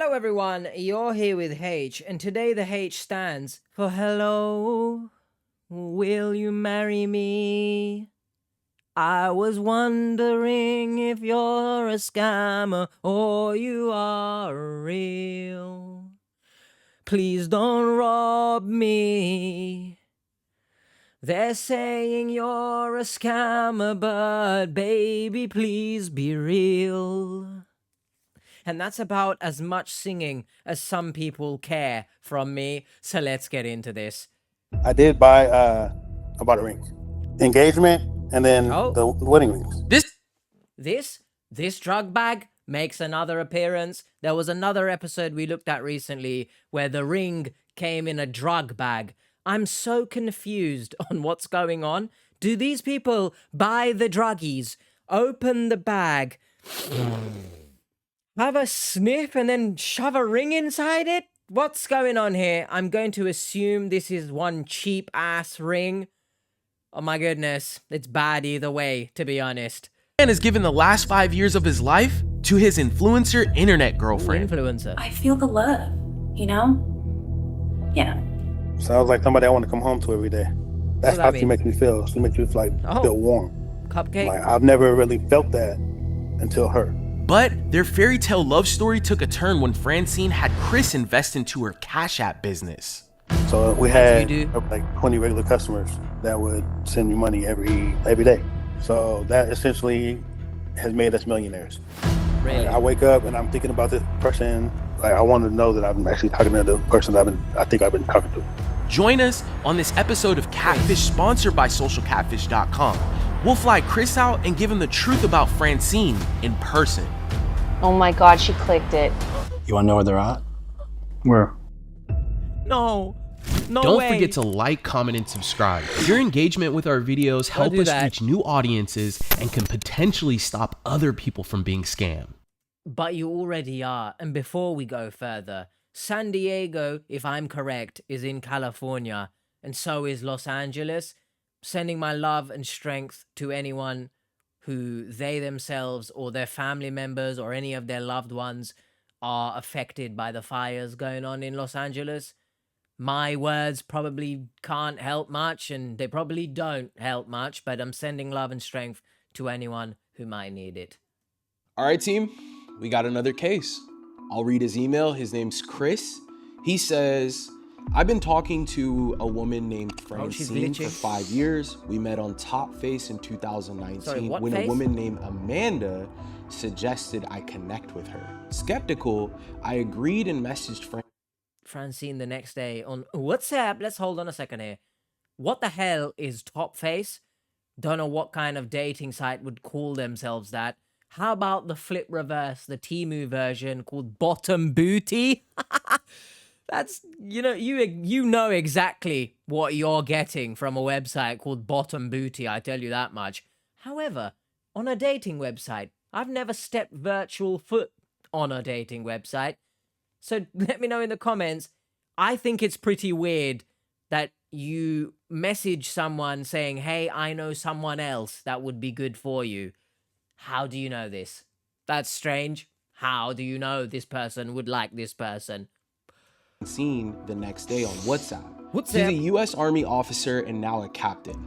Hello everyone, you're here with H, and today the H stands for hello, will you marry me? I was wondering if you're a scammer or you are real. Please don't rob me. They're saying you're a scammer, but baby, please be real. And that's about as much singing as some people care from me. So let's get into this. I did buy a ring, engagement, and then the wedding rings. This drug bag makes another appearance. There was another episode we looked at recently where the ring came in a drug bag. I'm so confused on what's going on. Do these people buy the druggies, open the bag, have a sniff, and then shove a ring inside it? What's going on here? I'm going to assume this is one cheap ass ring. Oh my goodness, it's bad either way, to be honest. Man has given the last 5 years of his life to his influencer internet girlfriend. Influencer. I feel the love, you know? Yeah. Sounds like somebody I want to come home to every day. That's how she makes me feel. She makes me feel warm. Cupcake? Like, I've never really felt that until her. But their fairy tale love story took a turn when Francine had Chris invest into her Cash App business. So we had like 20 regular customers that would send me money every day. So that essentially has made us millionaires. Really? Like, I wake up and I'm thinking about this person. Like, I want to know that I'm actually talking to the person I think I've been talking to. Join us on this episode of Catfish, sponsored by socialcatfish.com. We'll fly Chris out and give him the truth about Francine in person. Oh my God, she clicked it. You want to know where they're at? Where? No Don't way. forget to like, comment, and subscribe. Your engagement with our videos help us reach new audiences and can potentially stop other people from being scammed. But you already are. And before we go further, San Diego, if I'm correct, is in California, and so is Los Angeles. Sending my love and strength to anyone who they themselves or their family members or any of their loved ones are affected by the fires going on in Los Angeles. My words probably can't help much, and they probably don't help much, but I'm sending love and strength to anyone who might need it. All right, team, we got another case. I'll read his email. His name's Chris. He says, I've been talking to a woman named Francine for 5 years. We met on Top Face in 2019 when a woman named Amanda suggested I connect with her. Skeptical, I agreed and messaged Francine the next day on WhatsApp. Let's hold on a second here. What the hell is Top Face? Don't know what kind of dating site would call themselves that. How about the flip reverse, the Temu version called Bottom Booty? That's, you know exactly what you're getting from a website called Bottom Booty, I tell you that much. However, on a dating website, I've never stepped virtual foot on a dating website. So let me know in the comments. I think it's pretty weird that you message someone saying, hey, I know someone else that would be good for you. How do you know this? That's strange. How do you know this person would like this person? Seen the next day on WhatsApp. She's a U.S. Army officer and now a captain.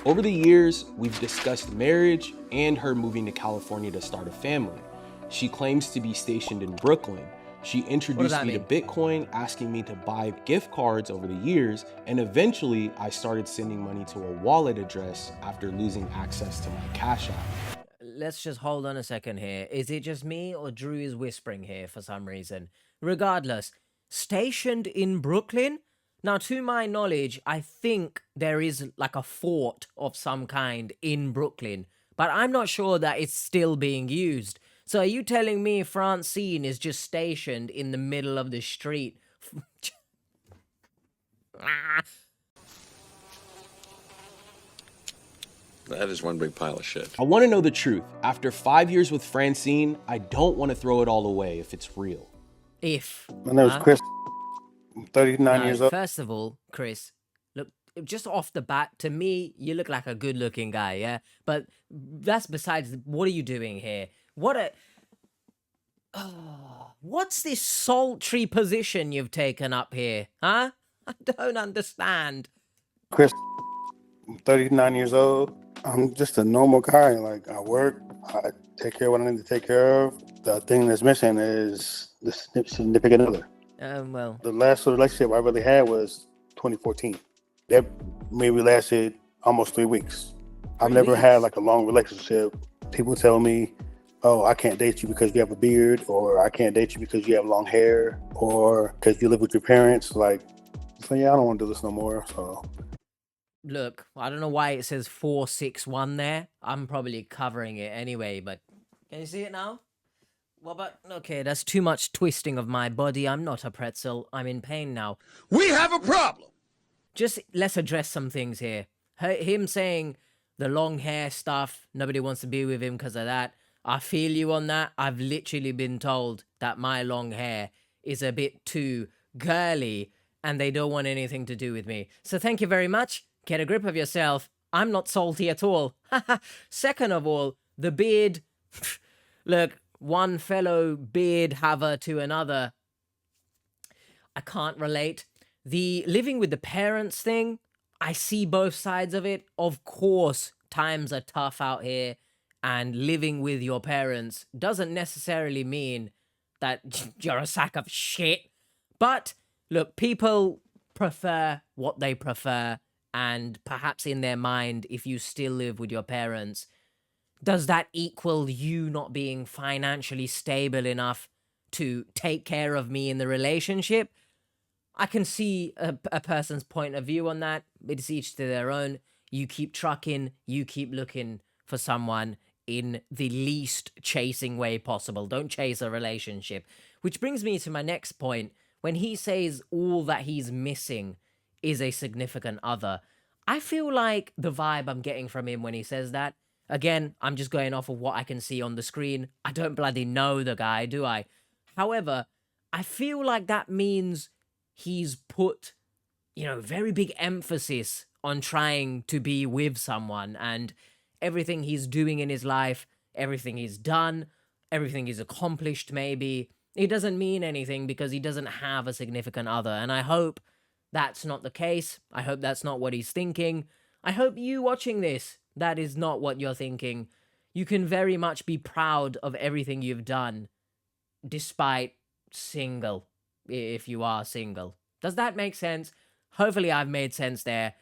Over the years, we've discussed marriage and her moving to California to start a family. She claims to be stationed in Brooklyn. She introduced me to Bitcoin, asking me to buy gift cards over the years, and eventually I started sending money to a wallet address after losing access to my Cash App. Let's just hold on a second here. Is it just me or Drew is whispering here for some reason? Regardless, stationed in Brooklyn? Now, to my knowledge, I think there is like a fort of some kind in Brooklyn, but I'm not sure that it's still being used. So are you telling me Francine is just stationed in the middle of the street? That is one big pile of shit. I want to know the truth. After 5 years with Francine, I don't want to throw it all away if it's real. My name is Chris. I'm 39 years old. First of all, Chris, look, just off the bat, to me, you look like a good-looking guy, yeah? But that's besides, what are you doing here? What's this sultry position you've taken up here, huh? I don't understand. Chris, I'm 39 years old. I'm just a normal guy. Like, I work, I take care of what I need to take care of. The thing that's missing is the significant other. Well, The last relationship I really had was 2014. That maybe lasted almost 3 weeks. I've never had like a long relationship. People tell me, oh, I can't date you because you have a beard, or I can't date you because you have long hair, or because you live with your parents. Like, so yeah, I don't want to do this no more. So look, I don't know why it says 461 there. I'm probably covering it anyway, but can you see it now? Well, but okay, that's too much twisting of my body. I'm not a pretzel. I'm in pain now. We have a problem. Just let's address some things here. Him saying the long hair stuff, nobody wants to be with him because of that. I feel you on that. I've literally been told that my long hair is a bit too girly and they don't want anything to do with me. So thank you very much. Get a grip of yourself. I'm not salty at all. Second of all, the beard. Look, one fellow beard haver to another. I can't relate. The living with the parents thing, I see both sides of it. Of course, times are tough out here, and living with your parents doesn't necessarily mean that you're a sack of shit. But look, people prefer what they prefer, and perhaps in their mind, if you still live with your parents, does that equal you not being financially stable enough to take care of me in the relationship? I can see a person's point of view on that. It's each to their own. You keep trucking, you keep looking for someone in the least chasing way possible. Don't chase a relationship. Which brings me to my next point. When he says all that he's missing is a significant other, I feel like the vibe I'm getting from him when he says that, again, I'm just going off of what I can see on the screen. I don't bloody know the guy, do I? However, I feel like that means he's put, very big emphasis on trying to be with someone, and everything he's doing in his life, everything he's done, everything he's accomplished, maybe, it doesn't mean anything because he doesn't have a significant other. And I hope that's not the case. I hope that's not what he's thinking. I hope you watching this, that is not what you're thinking. You can very much be proud of everything you've done, despite single, if you are single. Does that make sense? Hopefully I've made sense there.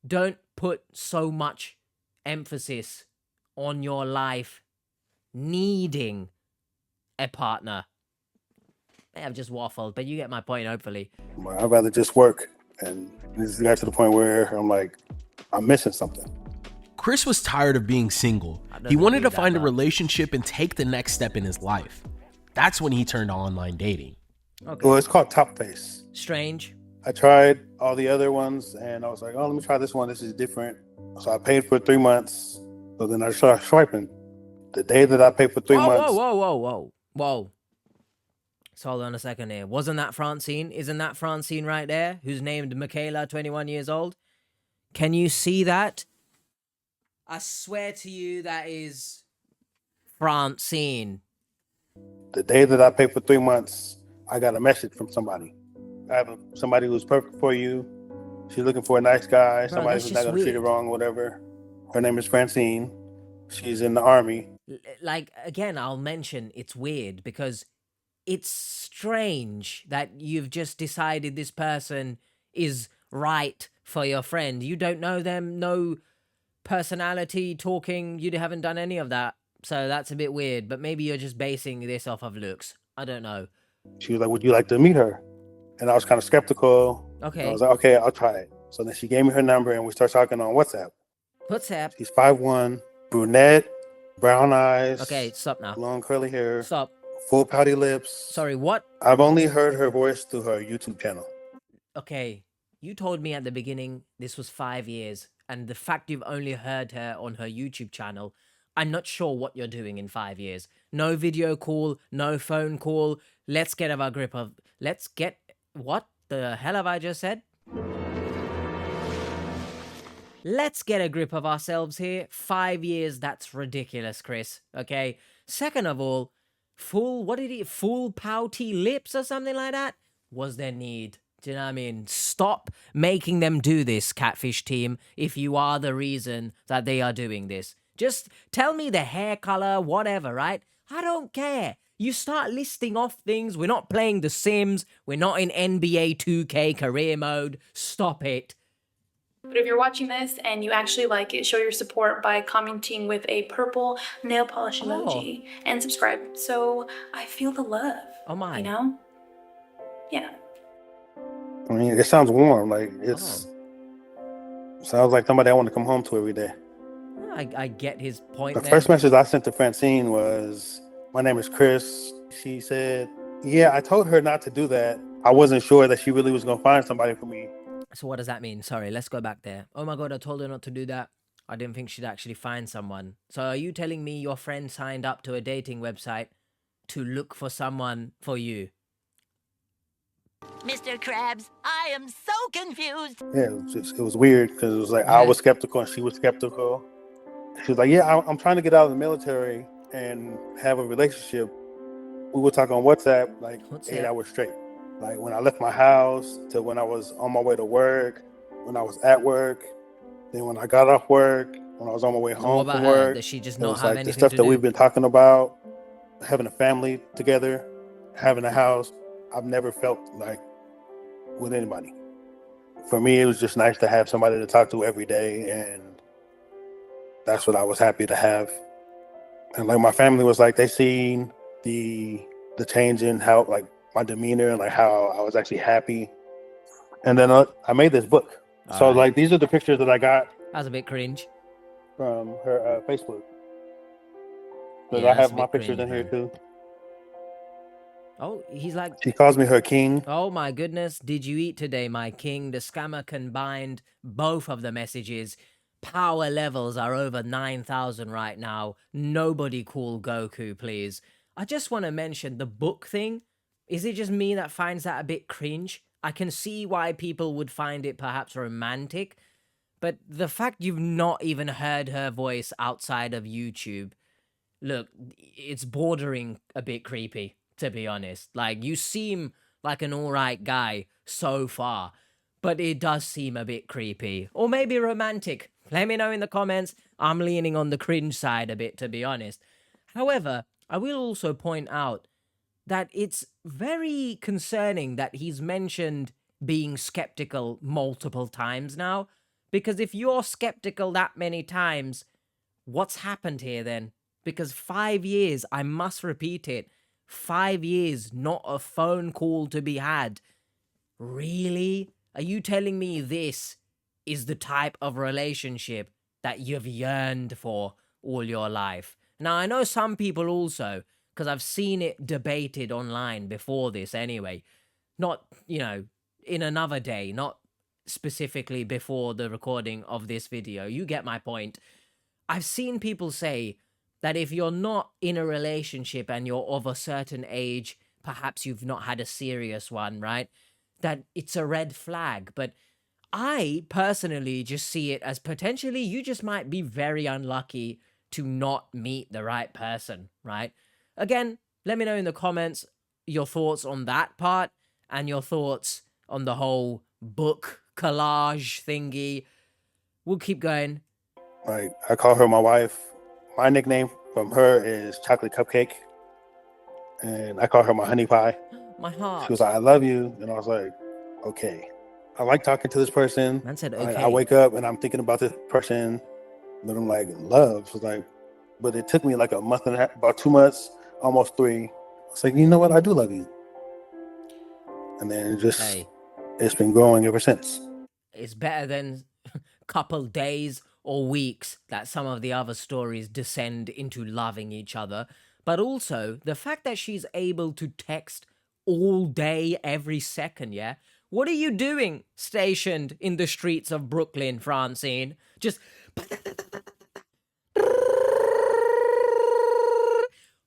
Don't put so much emphasis on your life needing a partner. I've just waffled, but you get my point, hopefully. I'd rather just work. And this got to the point where I'm like, I'm missing something. Chris was tired of being single. He wanted to find a relationship and take the next step in his life. That's when he turned to online dating. Okay. Well, it's called Top Face. Strange. I tried all the other ones, and I was like, oh, let me try this one. This is different. So I paid for 3 months. So then I started swiping. The day that I paid for 3 months. Whoa. So hold on a second here. Wasn't that Francine? Isn't that Francine right there? Who's named Michaela, 21 years old? Can you see that? I swear to you, that is Francine. The day that I paid for 3 months, I got a message from somebody. I have somebody who's perfect for you. She's looking for a nice guy, somebody who's not going to treat her wrong, whatever. Her name is Francine. She's in the army. Like, again, I'll mention it's weird because it's strange that you've just decided this person is right for your friend. You don't know them, no personality, talking, you haven't done any of that. So that's a bit weird, but maybe you're just basing this off of looks. I don't know. She was like, would you like to meet her? And I was kind of skeptical. Okay. I was like, okay, I'll try it. So then she gave me her number and we started talking on WhatsApp. WhatsApp? She's 5'1", brunette, brown eyes. Okay, stop now. Long curly hair. Stop. Full pouty lips. Sorry, what? I've only heard her voice through her YouTube channel. Okay, you told me at the beginning this was 5 years, and the fact you've only heard her on her YouTube channel, I'm not sure what you're doing in 5 years. No video call, no phone call. Let's get a grip of... What the hell have I just said? Let's get a grip of ourselves here. 5 years, that's ridiculous, Chris. Okay? Second of all, full pouty lips or something like that? Was there need? Do you know what I mean? Stop making them do this, Catfish team, if you are the reason that they are doing this. Just tell me the hair color, whatever, right? I don't care. You start listing off things. We're not playing The Sims. We're not in NBA 2K career mode. Stop it. But if you're watching this and you actually like it, show your support by commenting with a purple nail polish emoji and subscribe. So I feel the love. Oh my. You know? Yeah. I mean, it sounds warm. Like sounds like somebody I want to come home to every day. I get his point. The first message I sent to Francine was, "My name is Chris." She said, "Yeah, I told her not to do that. I wasn't sure that she really was going to find somebody for me." So what does that mean? Sorry, let's go back there. Oh my God, I told her not to do that. I didn't think she'd actually find someone. So are you telling me your friend signed up to a dating website to look for someone for you? Mr. Krabs, I am so confused. Yeah, it was weird because it was like I was skeptical and she was skeptical. She was like, "Yeah, I'm trying to get out of the military and have a relationship." We would talk on WhatsApp like 8 hours straight. Like when I left my house to when I was on my way to work, when I was at work, then when I got off work, when I was on my way home from work. Does she just it not was have like anything the stuff to that do? we've been talking about, having a family together, having a house. I've never felt like with anybody. For me, it was just nice to have somebody to talk to every day, and that's what I was happy to have. And like my family was like, they seen the change in how like my demeanor and like how I was actually happy. And then I made this book. So like these are the pictures that I got. That's a bit cringe. From her Facebook. So Yeah, I have a my bit pictures cringe, in here man. too. Oh, he's like, She calls me her king. oh my goodness, did you eat today, my king? The scammer combined both of the messages. Power levels are over 9,000 right now. Nobody call Goku, please. I just want to mention the book thing. Is it just me that finds that a bit cringe? I can see why people would find it perhaps romantic, but the fact you've not even heard her voice outside of YouTube, look, it's bordering a bit creepy, to be honest. Like, you seem like an alright guy so far, but it does seem a bit creepy. Or maybe romantic. Let me know in the comments. I'm leaning on the cringe side a bit, to be honest. However, I will also point out that it's very concerning that he's mentioned being skeptical multiple times now. Because if you're skeptical that many times, what's happened here then? Because 5 years, I must repeat it, 5 years, not a phone call to be had. Really? Are you telling me this is the type of relationship that you've yearned for all your life? Now, I know some people also, because I've seen it debated online before this anyway. Not, in another day, not specifically before the recording of this video. You get my point. I've seen people say that if you're not in a relationship and you're of a certain age, perhaps you've not had a serious one, right? That it's a red flag. But I personally just see it as potentially you just might be very unlucky to not meet the right person, right? Again, let me know in the comments your thoughts on that part and your thoughts on the whole book collage thingy. We'll keep going. Like I call her my wife. My nickname from her is Chocolate Cupcake, and I call her my honey pie. My heart. She was like, "I love you," and I was like, "Okay." I like talking to this person. Man said, okay. I wake up and I'm thinking about this person, but I'm like, love. So like, but it took me like a month and a half, about 2 months, almost 3. It's like, you know what? I do love you. And then it's been growing ever since. It's better than couple days or weeks that some of the other stories descend into loving each other. But also, the fact that she's able to text all day, every second, yeah? What are you doing stationed in the streets of Brooklyn, Francine? Just...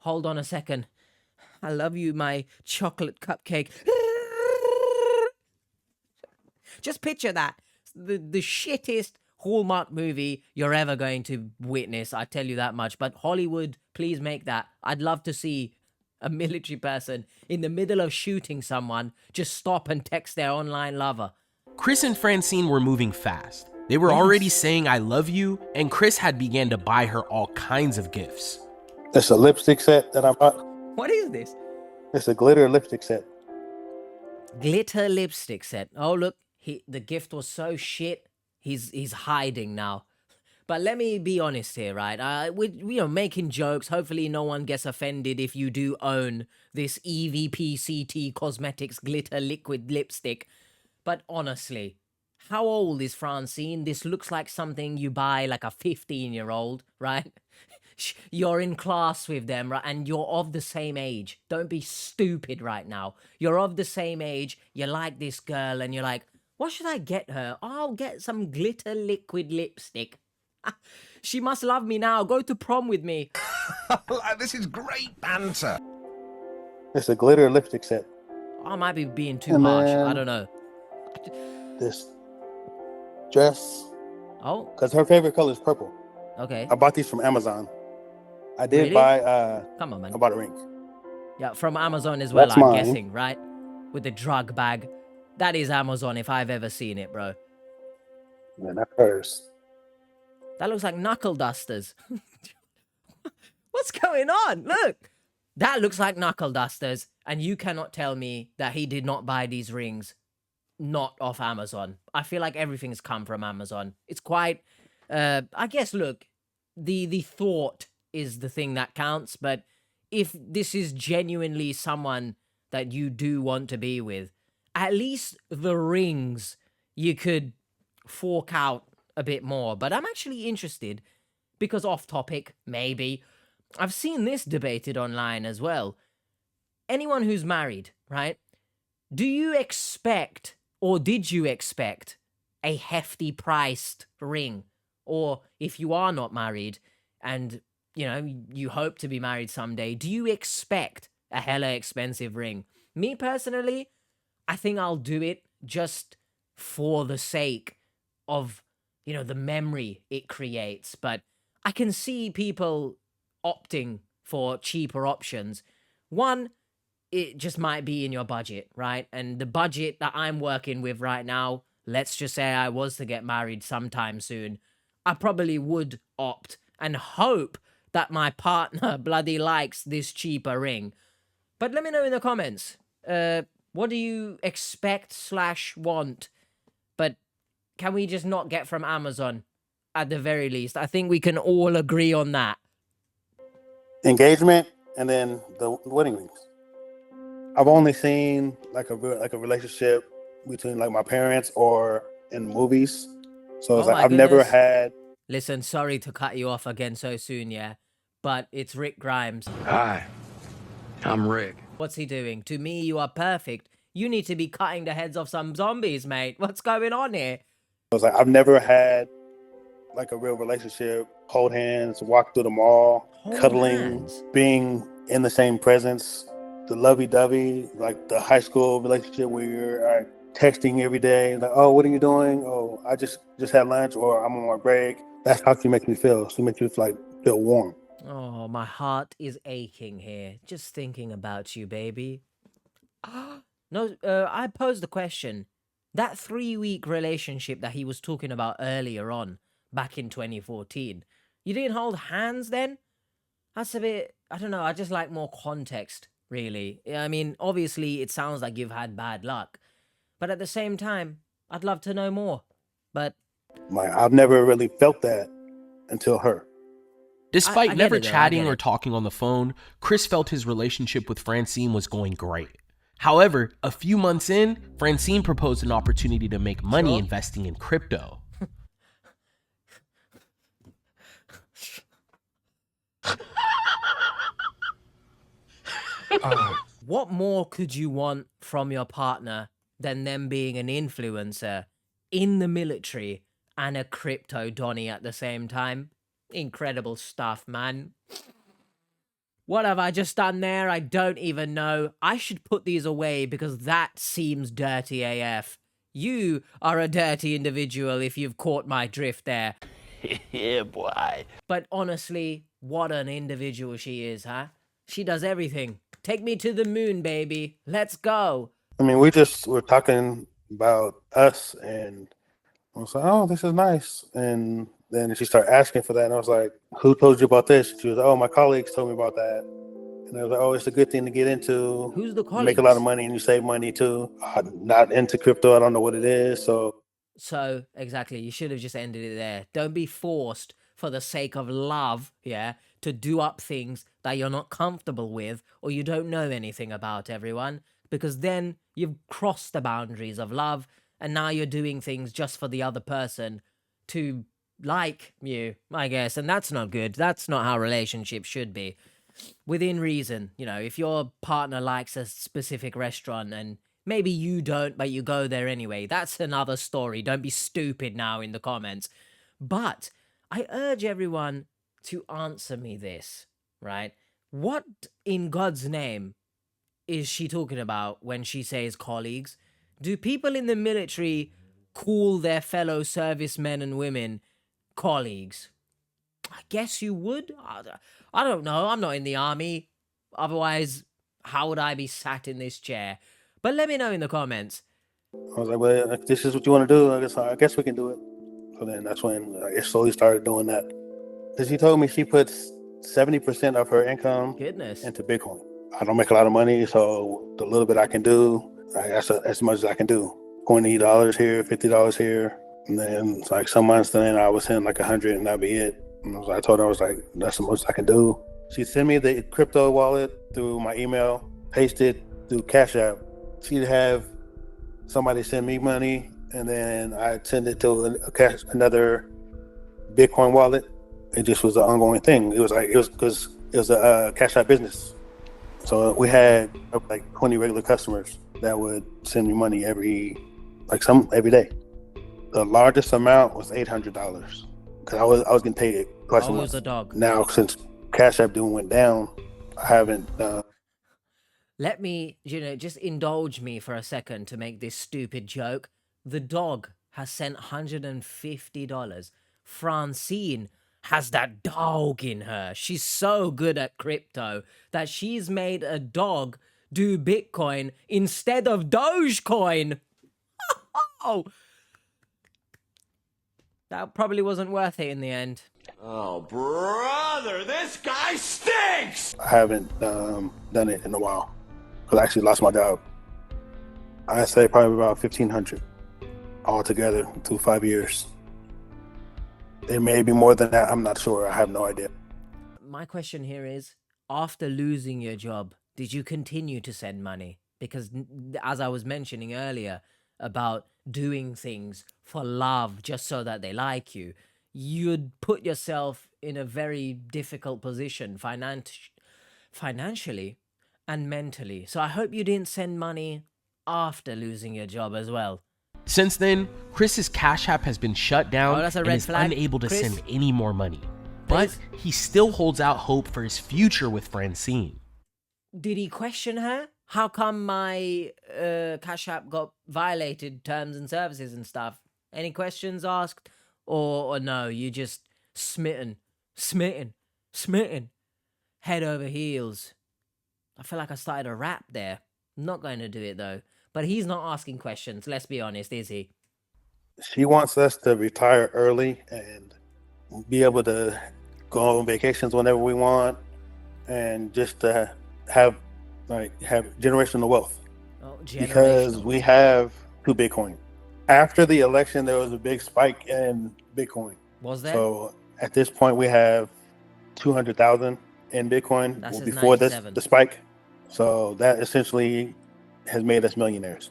Hold on a second. I love you, my chocolate cupcake. Just picture that. The shittest Hallmark movie you're ever going to witness, I tell you that much. But Hollywood, please make that. I'd love to see a military person in the middle of shooting someone just stop and text their online lover? Chris and Francine were moving fast. They were already saying I love you, and Chris had began to buy her all kinds of gifts. It's a lipstick set that I bought. What is this? It's a glitter lipstick set. Glitter lipstick set. Oh, look, the gift was so shit. He's hiding now. But let me be honest here, right? We're making jokes. Hopefully no one gets offended if you do own this EVPCT Cosmetics glitter liquid lipstick. But honestly, how old is Francine? This looks like something you buy like a 15-year-old, right? You're in class with them, right? And you're of the same age. Don't be stupid right now. You're of the same age. You like this girl and you're like, what should I get her? I'll get some glitter liquid lipstick. She must love me now. Go to prom with me. This is great banter. It's a glitter lipstick set. I might be being too harsh. I don't know. This dress. Oh. Because her favorite color is purple. Okay. I bought these from Amazon. I did Really? buy Come on, man. I bought a ring. Yeah, from Amazon as well, That's I'm mine. guessing, right? With the drug bag. That is Amazon if I've ever seen it, bro. Yeah, that's hers. That looks like knuckle dusters. What's going on? Look. That looks like knuckle dusters. And you cannot tell me that he did not buy these rings not off Amazon. I feel like everything's come from Amazon. It's quite... I guess, look, the thought is the thing that counts. But if this is genuinely someone that you do want to be with, at least the rings you could fork out a bit more. But I'm actually interested because off topic, maybe. I've seen this debated online as well. Anyone who's married, right? Do you expect or did you expect a hefty priced ring? Or if you are not married and, you hope to be married someday, do you expect a hella expensive ring? Me personally, I think I'll do it just for the sake of, the memory it creates. But I can see people opting for cheaper options. One, it just might be in your budget, right? And the budget that I'm working with right now, let's just say I was to get married sometime soon, I probably would opt and hope that my partner bloody likes this cheaper ring. But let me know in the comments. What do you expect/want? But can we just not get from Amazon at the very least? I think we can all agree on that. Engagement and then the wedding rings. I've only seen like a relationship between like my parents or in movies. So it's Oh like my I've never goodness. had. Listen, sorry to cut you off again so soon, yeah, but it's Rick Grimes. Hi, I'm Rick. What's he doing? To me, you are perfect. You need to be cutting the heads off some zombies, mate. What's going on here? I was like, I've never had like a real relationship, hold hands, walk through the mall, Hold cuddling, hands? being in the same presence, the lovey-dovey, like the high school relationship where you're texting every day, like, oh, what are you doing? Oh, I just had lunch, or I'm on my break. That's how she makes me feel. She makes me feel warm. Oh, my heart is aching here. Just thinking about you, baby. No, I posed the question. That 3-week relationship that he was talking about earlier on, back in 2014, you didn't hold hands then? That's a bit, I don't know, I just like more context, really. I mean, obviously, it sounds like you've had bad luck. But at the same time, I'd love to know more. But Like, I've never really felt that until her. Despite I get never it, though, I chatting get or it. talking on the phone, Chris felt his relationship with Francine was going great. However, a few months in, Francine proposed an opportunity to make money Sure. investing in crypto. What more could you want from your partner than them being an influencer in the military and a crypto Donny at the same time? Incredible stuff, man. What have I just done there? I don't even know. I should put these away because that seems dirty AF. You are a dirty individual if you've caught my drift there. Yeah, boy. But honestly, what an individual she is, huh? She does everything Take me to the moon, baby. Let's go. I mean, we just were talking about us, and I was like, oh, this is nice. And then she started asking for that, and I was like, who told you about this? She was like, oh, my colleagues told me about that. And I was like, oh, it's a good thing to get into. Who's the You make a lot of colleagues? money and you save money too. I'm not into crypto. I don't know what it is. So, exactly, you should have just ended it there. Don't be forced for the sake of love, yeah, to do up things that you're not comfortable with or you don't know anything about, everyone, because then you've crossed the boundaries of love and now you're doing things just for the other person to like you, I guess, and that's not good. That's not how relationships should be. Within reason, if your partner likes a specific restaurant and maybe you don't, but you go there anyway, that's another story. Don't be stupid now in the comments. But I urge everyone to answer me this, right? What in God's name is she talking about when she says colleagues? Do people in the military call their fellow servicemen and women colleagues? I guess you would. I don't know. I'm not in the army. Otherwise, how would I be sat in this chair? But let me know in the comments. I was like, well, if this is what you want to do, I guess we can do it. So then that's when I slowly started doing that. Because she told me she puts 70% of her income Goodness. into Bitcoin. I don't make a lot of money, so the little bit I can do, that's as much as I can do. $20 here, $50 here. And then it's like some months then I was hitting like 100 and that'd be it. And I told her, I was like, that's the most I can do. She sent me the crypto wallet through my email, pasted through Cash App. She'd have somebody send me money, and then I'd send it to another Bitcoin wallet. It just was an ongoing thing. It was because it was a Cash App business. So we had like 20 regular customers that would send me money every day. The largest amount was $800 because I was getting paid twice a month. Was a dog. Now since Cash App went down, I haven't. Let me, just indulge me for a second to make this stupid joke. The dog has sent $150. Francine has that dog in her. She's so good at crypto that she's made a dog do Bitcoin instead of Dogecoin. Oh, that probably wasn't worth it in the end. Oh, brother, this guy stinks! I haven't done it in a while because I actually lost my job. I'd say probably about 1,500 altogether through 5 years. It may be more than that. I'm not sure. I have no idea. My question here is, after losing your job, did you continue to send money? Because as I was mentioning earlier about doing things for love just so that they like you, you'd put yourself in a very difficult position financially and mentally. So I hope you didn't send money after losing your job as well. Since then, Chris's Cash App has been shut down that's a and red is flag. unable to Chris, send any more money. But please. he still holds out hope for his future with Francine. Did he question her? How come my Cash App got violated terms and services and stuff? Any questions asked? Or no, you just smitten, head over heels. I feel like I started a rap there. I'm not going to do it though. But he's not asking questions, let's be honest, is he? She wants us to retire early and be able to go on vacations whenever we want and just to have generational wealth. Oh, because we have 2 Bitcoin. After the election, there was a big spike in Bitcoin. Was there? So at this point, we have 200,000 in Bitcoin. That's before the spike. So that essentially has made us millionaires.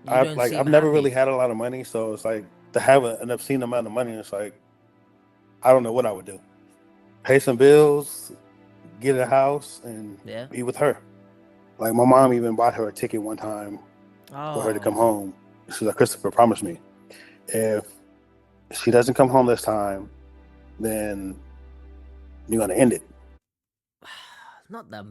I've never really had a lot of money, so it's like to have an obscene amount of money. It's like I don't know what I would do. Pay some bills, get a house, and be with her. Like my mom even bought her a ticket one time for her to come home. She's like, Christopher, promise me, if she doesn't come home this time, then you're gonna end it. Not the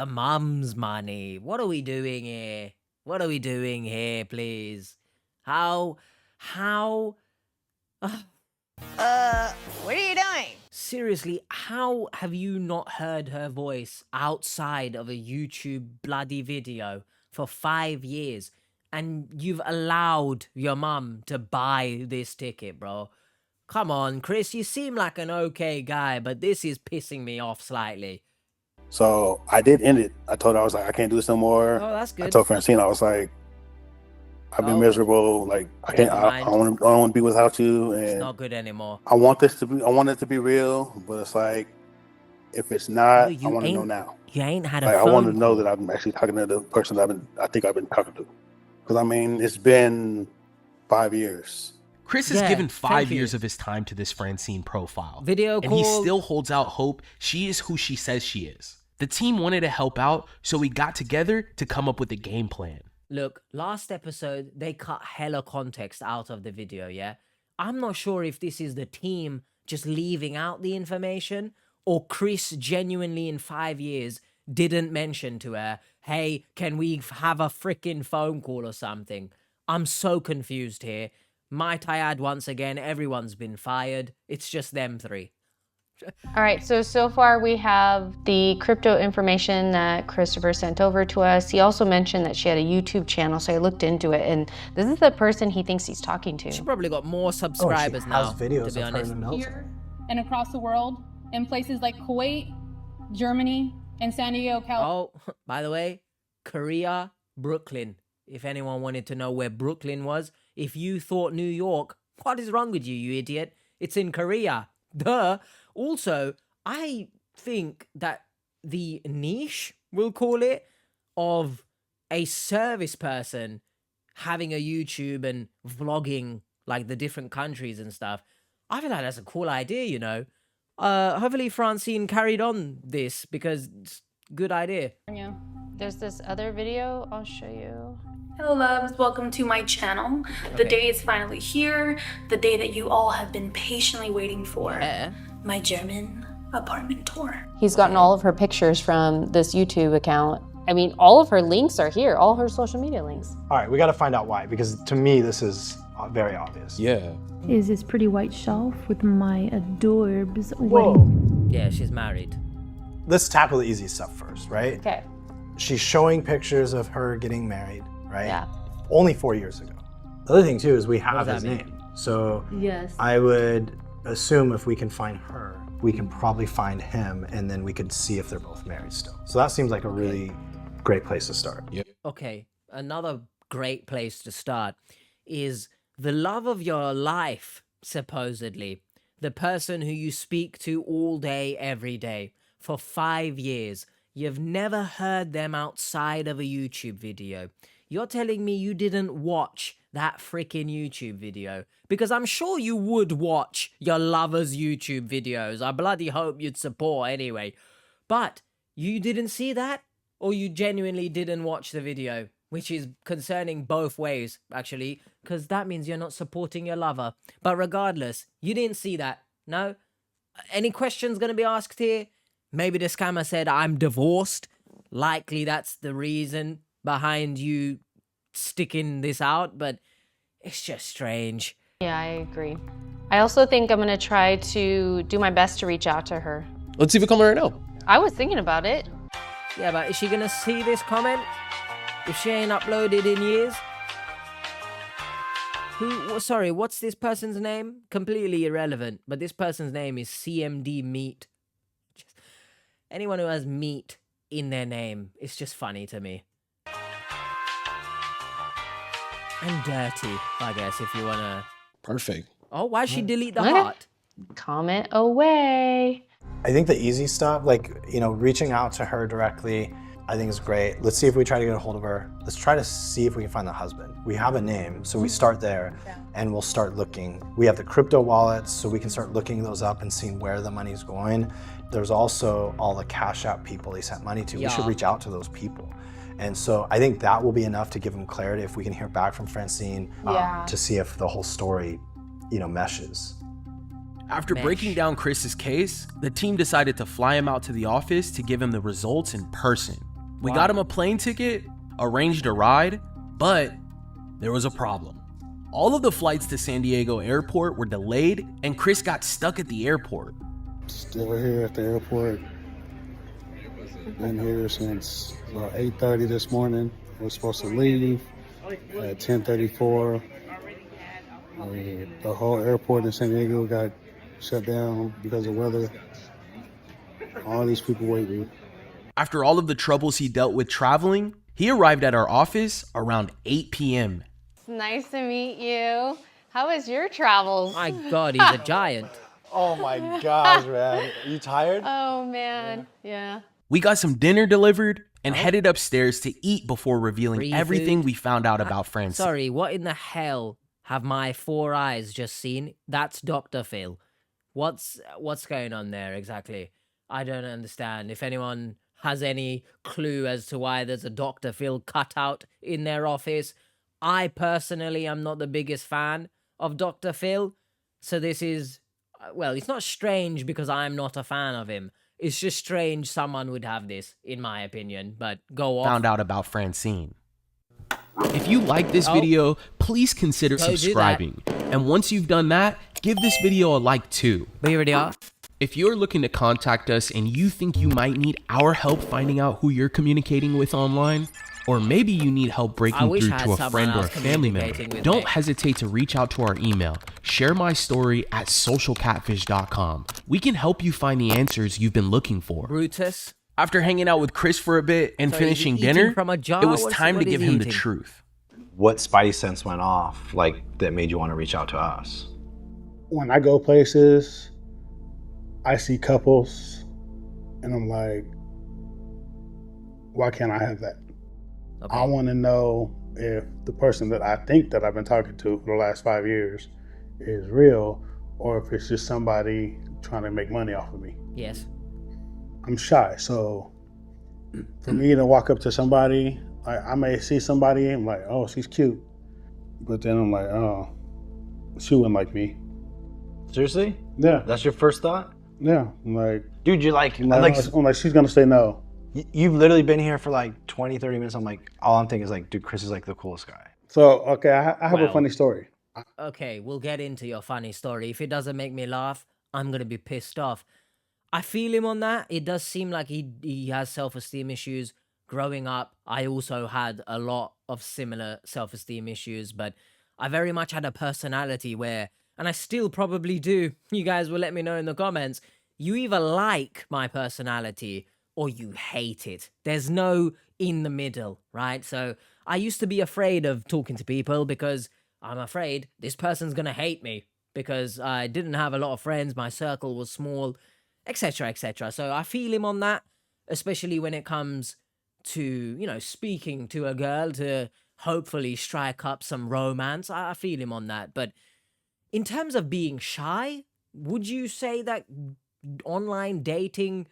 mom's money. What are we doing here? What are we doing here, please? How? What are you doing? seriously, how have you not heard her voice outside of a YouTube bloody video for 5 years? And you've allowed your mum to buy this ticket, bro. Come on, Chris, you seem like an okay guy, but this is pissing me off slightly. So I did end it. I told her, I was like, I can't do this no more. Oh, that's good. I told Francine, I was like, I've been miserable. Like I can't. I don't want to be without you. And it's not good anymore. I want it to be real, but it's like, if it's not, I want to know now. You ain't had a Like, phone I want to know call. that I'm actually talking to the person I think I've been talking to. Because I mean, it's been 5 years. Chris has Yeah, given thank 5 you. years of his time to this Francine profile. Video and he call. still holds out hope she is who she says she is. The team wanted to help out, so we got together to come up with a game plan. Look, last episode, they cut hella context out of the video, yeah? I'm not sure if this is the team just leaving out the information, or Chris genuinely in 5 years didn't mention to her, hey, can we have a freaking phone call or something? I'm so confused here. Might I add once again, everyone's been fired. It's just them three. All right, so far we have the crypto information that Christopher sent over to us. He also mentioned that she had a YouTube channel, so I looked into it, and this is the person he thinks he's talking to. She probably got more subscribers now, has videos to be of her in honest. the military. Here and across the world, in places like Kuwait, Germany, and San Diego, California. Oh, by the way, Korea, Brooklyn. If anyone wanted to know where Brooklyn was, if you thought New York, what is wrong with you, you idiot? It's in Korea. Duh. Also, I think that the niche, we'll call it, of a service person having a YouTube and vlogging like the different countries and stuff, I feel like that's a cool idea, you know. Hopefully Francine carried on this because it's a good idea. There's this other video I'll show you. Hello loves, welcome to my channel. The day is finally here, the day that you all have been patiently waiting for. Yeah. My German apartment tour. He's gotten all of her pictures from this YouTube account. I mean, all of her links are here, all her social media links. All right, we got to find out why, because to me, this is very obvious. Yeah. Is this pretty white shelf with my adorbs Whoa. Yeah, she's married. Let's tackle the easy stuff first, right? Okay. She's showing pictures of her getting married, right? Yeah. Only 4 years ago. The other thing, too, is we have does his that mean? name. So Yes. I would assume if we can find her, we can probably find him, and then we could see if they're both married still. So that seems like a really great place to start. Okay, another great place to start is the love of your life, supposedly. The person who you speak to all day, every day, for 5 years. You've never heard them outside of a YouTube video. You're telling me you didn't watch that freaking YouTube video? Because I'm sure you would watch your lover's YouTube videos. I bloody hope you'd support anyway. But you didn't see that? Or you genuinely didn't watch the video? Which is concerning both ways, actually, because that means you're not supporting your lover. But regardless, you didn't see that, no? Any questions going to be asked here? Maybe the scammer said, I'm divorced. Likely that's the reason behind you sticking this out, but it's just strange. Yeah, I agree. I also think I'm gonna try to do my best to reach out to her. Let's see if it comes right now. I was thinking about it. Yeah, but is she going to see this comment? If she ain't uploaded in years? Sorry, what's this person's name? Completely irrelevant, but this person's name is CMD Meat. Anyone who has meat in their name, it's just funny to me. And dirty, I guess, if you want to... Perfect. Oh, why'd she delete the Okay. heart? Comment away. I think the easy stuff, like, reaching out to her directly, I think is great. Let's see if we try to get a hold of her. Let's try to see if we can find the husband. We have a name, so we start there and we'll start looking. We have the crypto wallets, so we can start looking those up and seeing where the money's going. There's also all the Cash App people he sent money to. We should reach out to those people. And so I think that will be enough to give him clarity if we can hear back from Francine to see if the whole story, meshes. After breaking down Chris's case, the team decided to fly him out to the office to give him the results in person. We got him a plane ticket, arranged a ride, but there was a problem. All of the flights to San Diego airport were delayed and Chris got stuck at the airport. Still here at the airport. Been here since about 8:30 this morning. We're supposed to leave at 10:34. The whole airport in San Diego got shut down because of weather. All these people waiting. After all of the troubles he dealt with traveling, he arrived at our office around 8 p.m. It's nice to meet you. How was your travels? My God, he's a giant. Oh my gosh, man. Are you tired? Oh man, yeah. We got some dinner delivered and headed upstairs to eat before revealing Free everything food? we found out about Francine. Sorry, what in the hell have my 4 eyes just seen? That's Dr. Phil. What's going on there exactly? I don't understand. If anyone has any clue as to why there's a Dr. Phil cutout in their office, I personally am not the biggest fan of Dr. Phil. So this is, well, it's not strange because I'm not a fan of him. It's just strange someone would have this, in my opinion. But go on. Found out about Francine. If you like this video, please consider subscribing. And once you've done that, give this video a like too. We already are. If you're looking to contact us and you think you might need our help finding out who you're communicating with online, or maybe you need help breaking through to a friend or a family member, don't hesitate to reach out to our email, sharemystory@socialcatfish.com. We can help you find the answers you've been looking for. Brutus. After hanging out with Chris for a bit and finishing dinner, it was time to give him the truth. What spidey sense went off, like, that made you want to reach out to us? When I go places, I see couples, and I'm like, why can't I have that? Okay. I want to know if the person that I think that I've been talking to for the last 5 years is real, or if it's just somebody trying to make money off of me. Yes. I'm shy, so for me to walk up to somebody, I may see somebody, I'm like, oh, she's cute. But then I'm like, oh, she wouldn't like me. Seriously? Yeah. That's your first thought? Yeah. I'm like, dude, you're like, I'm like, she's going to say no. You've literally been here for like 20, 30 minutes. I'm like, all I'm thinking is like, dude, Chris is like the coolest guy. So, okay, I have a funny story. Okay, we'll get into your funny story. If it doesn't make me laugh, I'm going to be pissed off. I feel him on that. It does seem like he has self-esteem issues. Growing up, I also had a lot of similar self-esteem issues, but I very much had a personality where, and I still probably do, you guys will let me know in the comments, you either like my personality or you hate it. There's no in the middle, right? So I used to be afraid of talking to people because I'm afraid this person's going to hate me because I didn't have a lot of friends, my circle was small, etc., etc. So I feel him on that, especially when it comes to, you know, speaking to a girl to hopefully strike up some romance. I feel him on that. But in terms of being shy, would you say that online dating,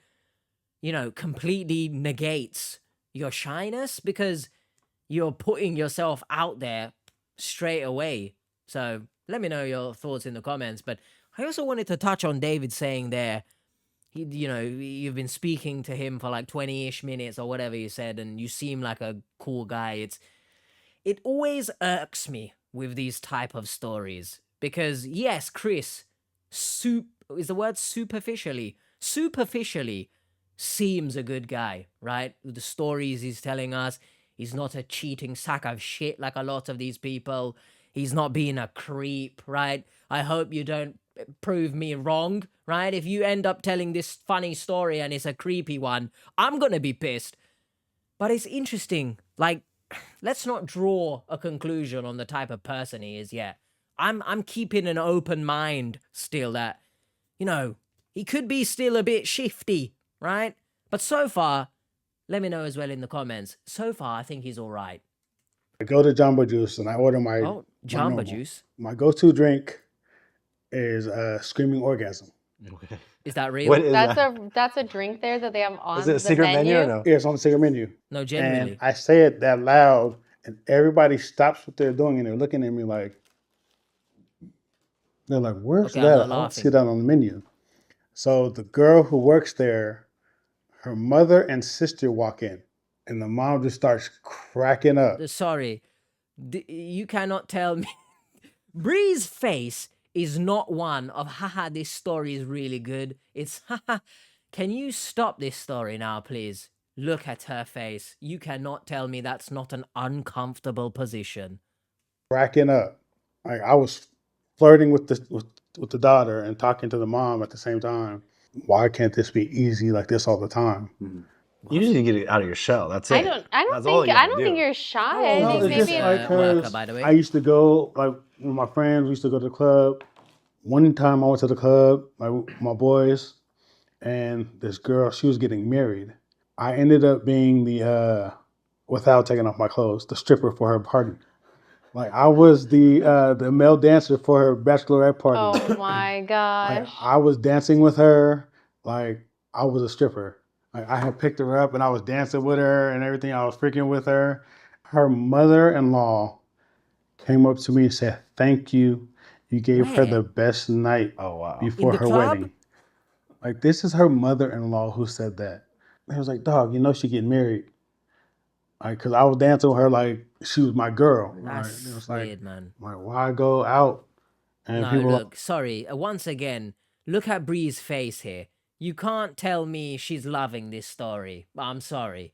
you know, completely negates your shyness because you're putting yourself out there straight away? So let me know your thoughts in the comments. But I also wanted to touch on David saying there, you know, you've been speaking to him for like 20-ish minutes or whatever you said, and you seem like a cool guy. It always irks me with these type of stories because, yes, Chris, is the word superficially seems a good guy, right? The stories he's telling us, he's not a cheating sack of shit like a lot of these people. He's not being a creep, right? I hope you don't prove me wrong, right? If you end up telling this funny story and it's a creepy one, I'm gonna be pissed. But it's interesting. Like, let's not draw a conclusion on the type of person he is yet. I'm keeping an open mind still that, you know, he could be still a bit shifty, right? But so far, let me know as well in the comments. So far, I think he's all right. I go to Jamba Juice and I order my Jamba Juice. My go-to drink is a screaming orgasm. Is that real? What is That's a drink there that they have on Is it a secret menu or no? Yeah, it's on the secret menu. No, genuinely. And I say it that loud and everybody stops what they're doing and they're looking at me like, they're like, where's that? I don't see that on the menu. So the girl who works there, her mother and sister walk in and the mom just starts cracking up. Sorry, you cannot tell me. Bree's face is not one of, haha, this story is really good. It's, haha, can you stop this story now, please? Look at her face. You cannot tell me that's not an uncomfortable position. Racking up. Like, I was flirting with the daughter and talking to the mom at the same time. Why can't this be easy like this all the time? You just need to get it out of your shell. That's it. I don't think you're shy. No, I think it's just maybe like, worker, 'cause by the way. I used to go, like, with my friends, we used to go to the club. One time I went to the club, like, with my boys, and this girl, she was getting married. I ended up being without taking off my clothes, the stripper for her party. Like, I was the male dancer for her bachelorette party. Oh my gosh. Like, I was dancing with her, like I was a stripper. Like, I had picked her up and I was dancing with her and everything. I was freaking with her. Her mother-in-law came up to me and said, "Thank you. You gave her the best night before her wedding." Like, this is her mother-in-law who said that. He was like, "Dog, you know she getting married." Like, cause I was dancing with her like she was my girl. That's it was weird, man. Like, why go out? And No, people look, sorry. Once again, look at Bree's face here. You can't tell me she's loving this story. I'm sorry.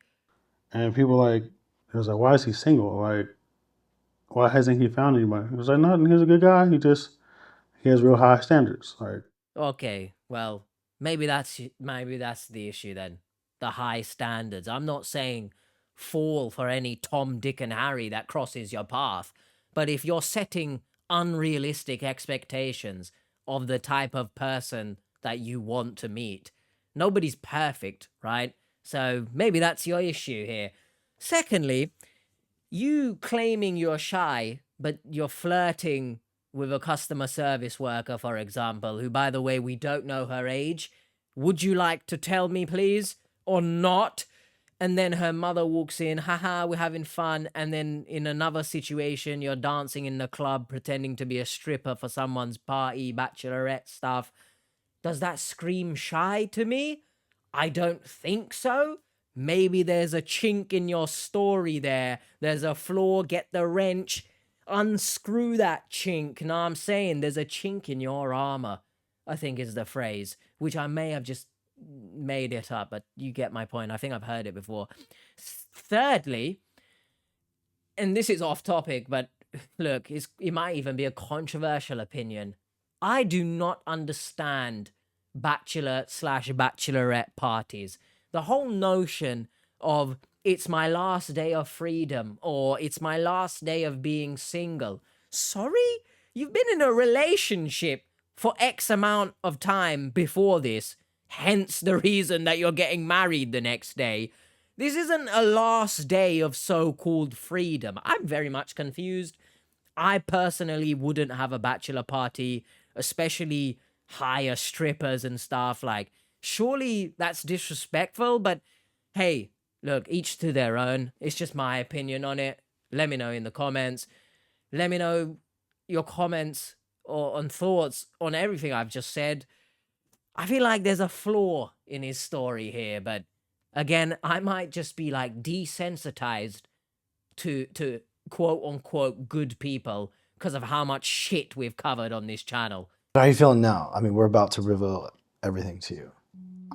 And people like, it was like, why is he single? Like, why hasn't he found anybody? It was like, nothing. He's a good guy. He has real high standards. Like, Okay, well, maybe that's the issue then. The high standards. I'm not saying fall for any Tom, Dick, and Harry that crosses your path, but if you're setting unrealistic expectations of the type of person that you want to meet, nobody's perfect, right? So maybe that's your issue here. Secondly, you claiming you're shy, but you're flirting with a customer service worker, for example, who, by the way, we don't know her age. Would you like to tell me, please, or not? And then her mother walks in, haha, we're having fun. And then in another situation, you're dancing in the club, pretending to be a stripper for someone's party, bachelorette stuff. Does that scream shy to me? I don't think so. Maybe there's a chink in your story there. There's a flaw, get the wrench, unscrew that chink. Know what I'm saying? There's a chink in your armor, I think is the phrase, which I may have just made it up, but you get my point. I think I've heard it before. Thirdly, and this is off topic, but look, it might even be a controversial opinion. I do not understand bachelor/bachelorette parties. The whole notion of it's my last day of freedom or it's my last day of being single. Sorry? You've been in a relationship for X amount of time before this. Hence the reason that you're getting married the next day. This isn't a last day of so-called freedom. I'm very much confused. I personally wouldn't have a bachelor party, especially hire strippers and stuff. Like, surely that's disrespectful, but hey, look, each to their own. It's just my opinion on it. Let me know in the comments. Let me know your comments or on thoughts on everything I've just said. I feel like there's a flaw in his story here, but again, I might just be like desensitized to quote unquote good people because of how much shit we've covered on this channel. How are you feeling now? I mean, we're about to reveal everything to you.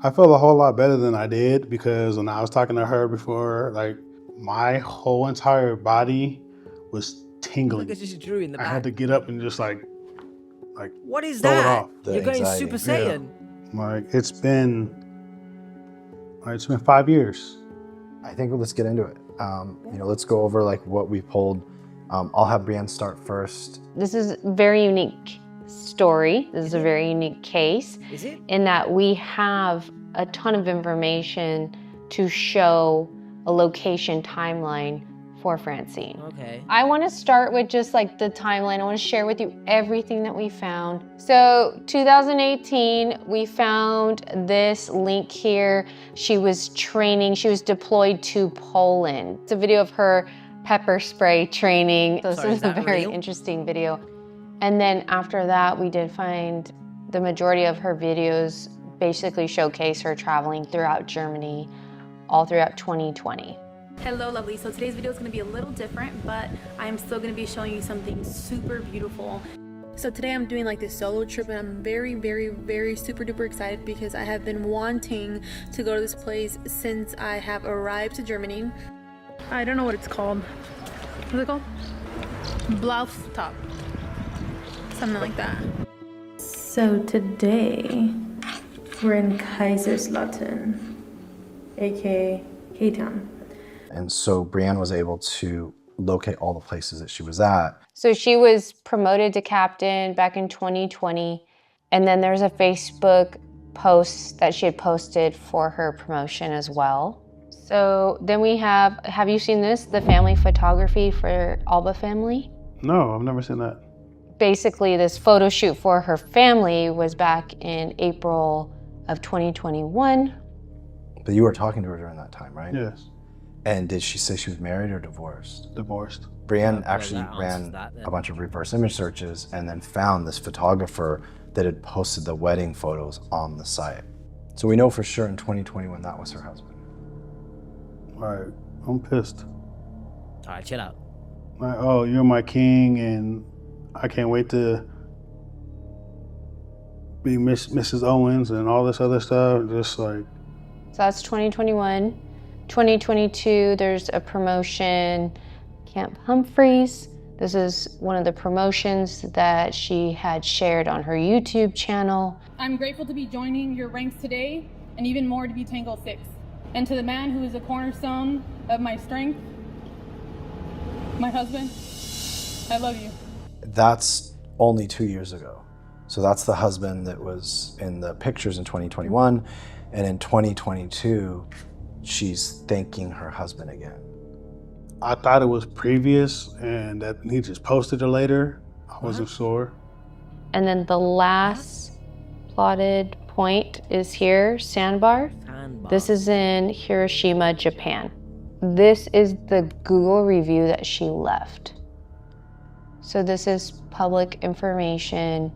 I feel a whole lot better than I did because when I was talking to her before, like, my whole entire body was tingling. Look at you drew in the back. I had to get up and just like what is throw that? it off. You're going Super Saiyan. Yeah. Like, it's been 5 years. I think let's get into it. Let's go over like what we pulled. I'll have Brienne start first. This is a very unique story. This is a very unique case. Is it? In that we have a ton of information to show a location timeline for Francine. Okay. I want to start with just like the timeline. I want to share with you everything that we found. So 2018, we found this link here. She was training. She was deployed to Poland. It's a video of her pepper spray training. So this is a very interesting video. And then after that, we did find the majority of her videos basically showcase her traveling throughout Germany all throughout 2020. Hello lovely, so today's video is going to be a little different, but I'm still going to be showing you something super beautiful. So today I'm doing like this solo trip, and I'm very, very, very super duper excited because I have been wanting to go to this place since I have arrived to Germany. I don't know what it's called. What's it called? Blauftop. Something like that. So today we're in Kaiserslautern, aka K-Town. And so Brienne was able to locate all the places that she was at. So she was promoted to captain back in 2020. And then there's a Facebook post that she had posted for her promotion as well. So then we have you seen this? The family photography for Alba family? No, I've never seen that. Basically, this photo shoot for her family was back in April of 2021. But you were talking to her during that time, right? Yes. And did she say she was married or divorced? Divorced. Brienne actually ran a bunch of reverse image searches and then found this photographer that had posted the wedding photos on the site. So we know for sure in 2021 that was her husband. All right, I'm pissed. All right, chill out. Like, oh, you're my king, and I can't wait to be Mrs. Owens and all this other stuff. Just like. So that's 2021. 2022, there's a promotion, Camp Humphreys. This is one of the promotions that she had shared on her YouTube channel. I'm grateful to be joining your ranks today, and even more to be Tango 6. And to the man who is a cornerstone of my strength, my husband, I love you. That's only 2 years ago. So that's the husband that was in the pictures in 2021. And in 2022, she's thanking her husband again. I thought it was previous and that he just posted it later. I wasn't sure. And then the last plotted point is here, Sandbar. This is in Hiroshima, Japan. This is the Google review that she left. So this is public information.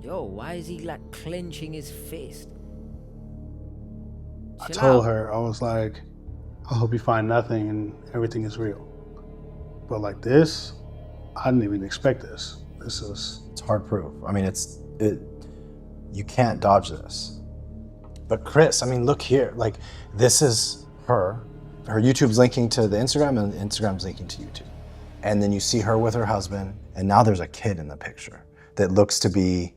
Yo, why is he like clenching his fist? I told her, I was like, I hope you find nothing and everything is real. But like this, I didn't even expect this. It's hard proof. I mean, you can't dodge this. But Chris, I mean, look here, like this is her. Her YouTube's linking to the Instagram and Instagram's linking to YouTube. And then you see her with her husband, and now there's a kid in the picture that looks to be,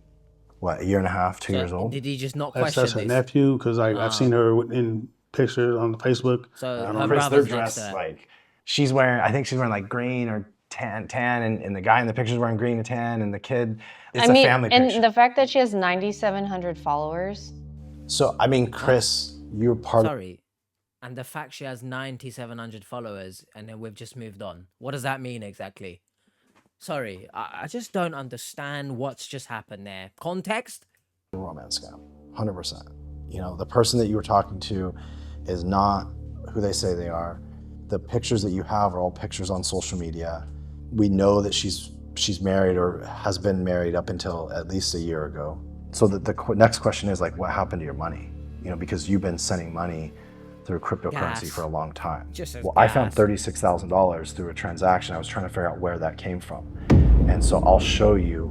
what, a year and a half, 2 years old? Did he just not question That's her this? nephew, because I've seen her in pictures on Facebook. So I don't her know. Chris, they're brother's next dressed to her. like, she's wearing, I think she's wearing like green or tan, and the guy in the picture's wearing green and tan, and the kid, it's a family picture. And the fact that she has 9,700 followers. So, I mean, Chris, you're part of... Sorry. And the fact she has 9,700 followers and then we've just moved on. What does that mean exactly? Sorry, I just don't understand what's just happened there. Context? A romance scam, 100%. You know, the person that you were talking to is not who they say they are. The pictures that you have are all pictures on social media. We know that she's married or has been married up until at least a year ago. So the next question is like, what happened to your money? You know, because you've been sending money through cryptocurrency for a long time. Well, I found $36,000 through a transaction. I was trying to figure out where that came from. And so I'll show you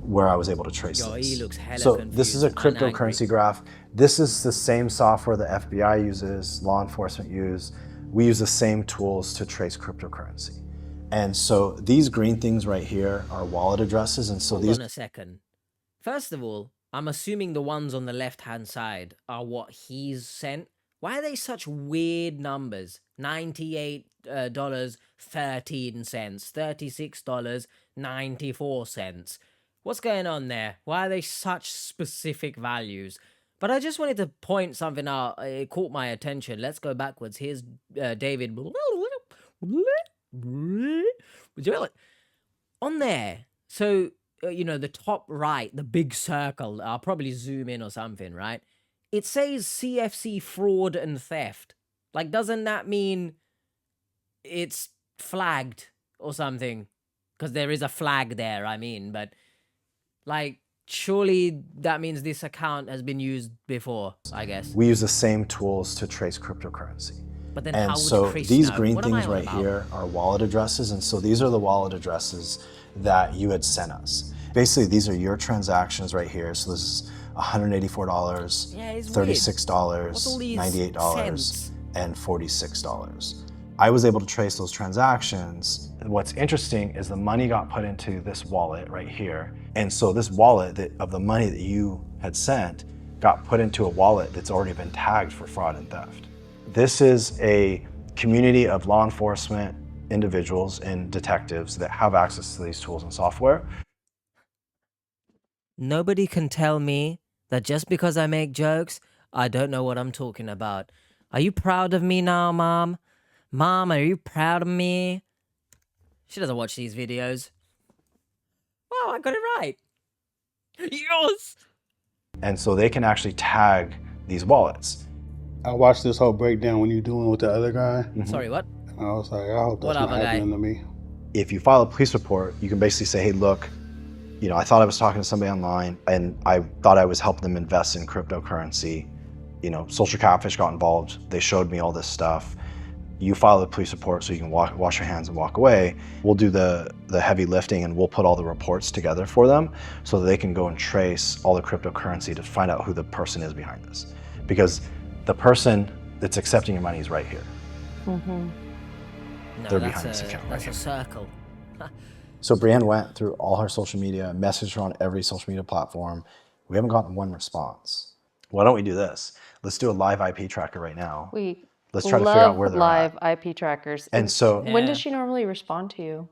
where I was able to trace this. He looks hella So confused this is a and cryptocurrency angry. graph. This is the same software the FBI uses, law enforcement use. We use the same tools to trace cryptocurrency. And so these green things right here are wallet addresses. And so Hold on a second. First of all, I'm assuming the ones on the left-hand side are what he's sent. Why are they such weird numbers? $98, 13 cents, $36, 94 cents. What's going on there? Why are they such specific values? But I just wanted to point something out. It caught my attention. Let's go backwards. Here's David. On there. So, the top right, the big circle. I'll probably zoom in or something, right? It says CFC fraud and theft. Like, doesn't that mean it's flagged or something? Because there is a flag there, I mean. But, like, surely that means this account has been used before, I guess. we use the same tools to trace cryptocurrency. But then And how would so Chris these know? green What am I things on right about? here are wallet addresses. And so these are the wallet addresses that you had sent us. Basically, these are your transactions right here. So this is $184, Yeah, it's weird. What's all $36, these $98, cents? and $46. I was able to trace those transactions. What's interesting is the money got put into this wallet right here. And so this wallet of the money that you had sent got put into a wallet that's already been tagged for fraud and theft. This is a community of law enforcement individuals and detectives that have access to these tools and software. Nobody can tell me that just because I make jokes, I don't know what I'm talking about. Are you proud of me now, Mom? Mom, are you proud of me? She doesn't watch these videos. Wow, I got it right. Yes! And so they can actually tag these wallets. I watched this whole breakdown when you're doing with the other guy. Sorry, what? And I was like, I hope that's What not other guy? happening to me. If you file a police report, you can basically say, hey, look, I thought I was talking to somebody online and I thought I was helping them invest in cryptocurrency. Social Catfish got involved. They showed me all this stuff. You file a police report so you can wash your hands and walk away. We'll do the heavy lifting and we'll put all the reports together for them so that they can go and trace all the cryptocurrency to find out who the person is behind this. Because the person that's accepting your money is right here. Mm-hmm. No, They're that's behind this account right that's here. a circle. So Brienne went through all her social media, messaged her on every social media platform. We haven't gotten one response. Why don't we do this? Let's do a live IP tracker right now. We Let's try to figure out where they're live at. IP trackers. And so when does she normally respond to you?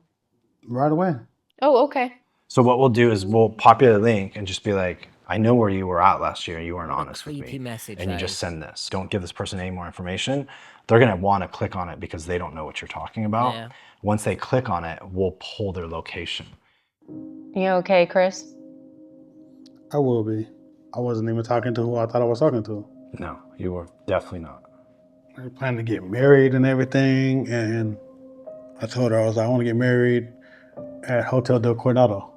Right away. Oh, okay. So what we'll do is we'll populate a link and just be like, I know where you were at last year. You weren't honest with me. Creepy message. And you just send this. Don't give this person any more information. They're going to want to click on it because they don't know what you're talking about. Yeah. Once they click on it, we'll pull their location. You okay, Chris? I will be. I wasn't even talking to who I thought I was talking to. No, you were definitely not. I planned to get married and everything, and I told her, I was like, I want to get married at Hotel Del Coronado.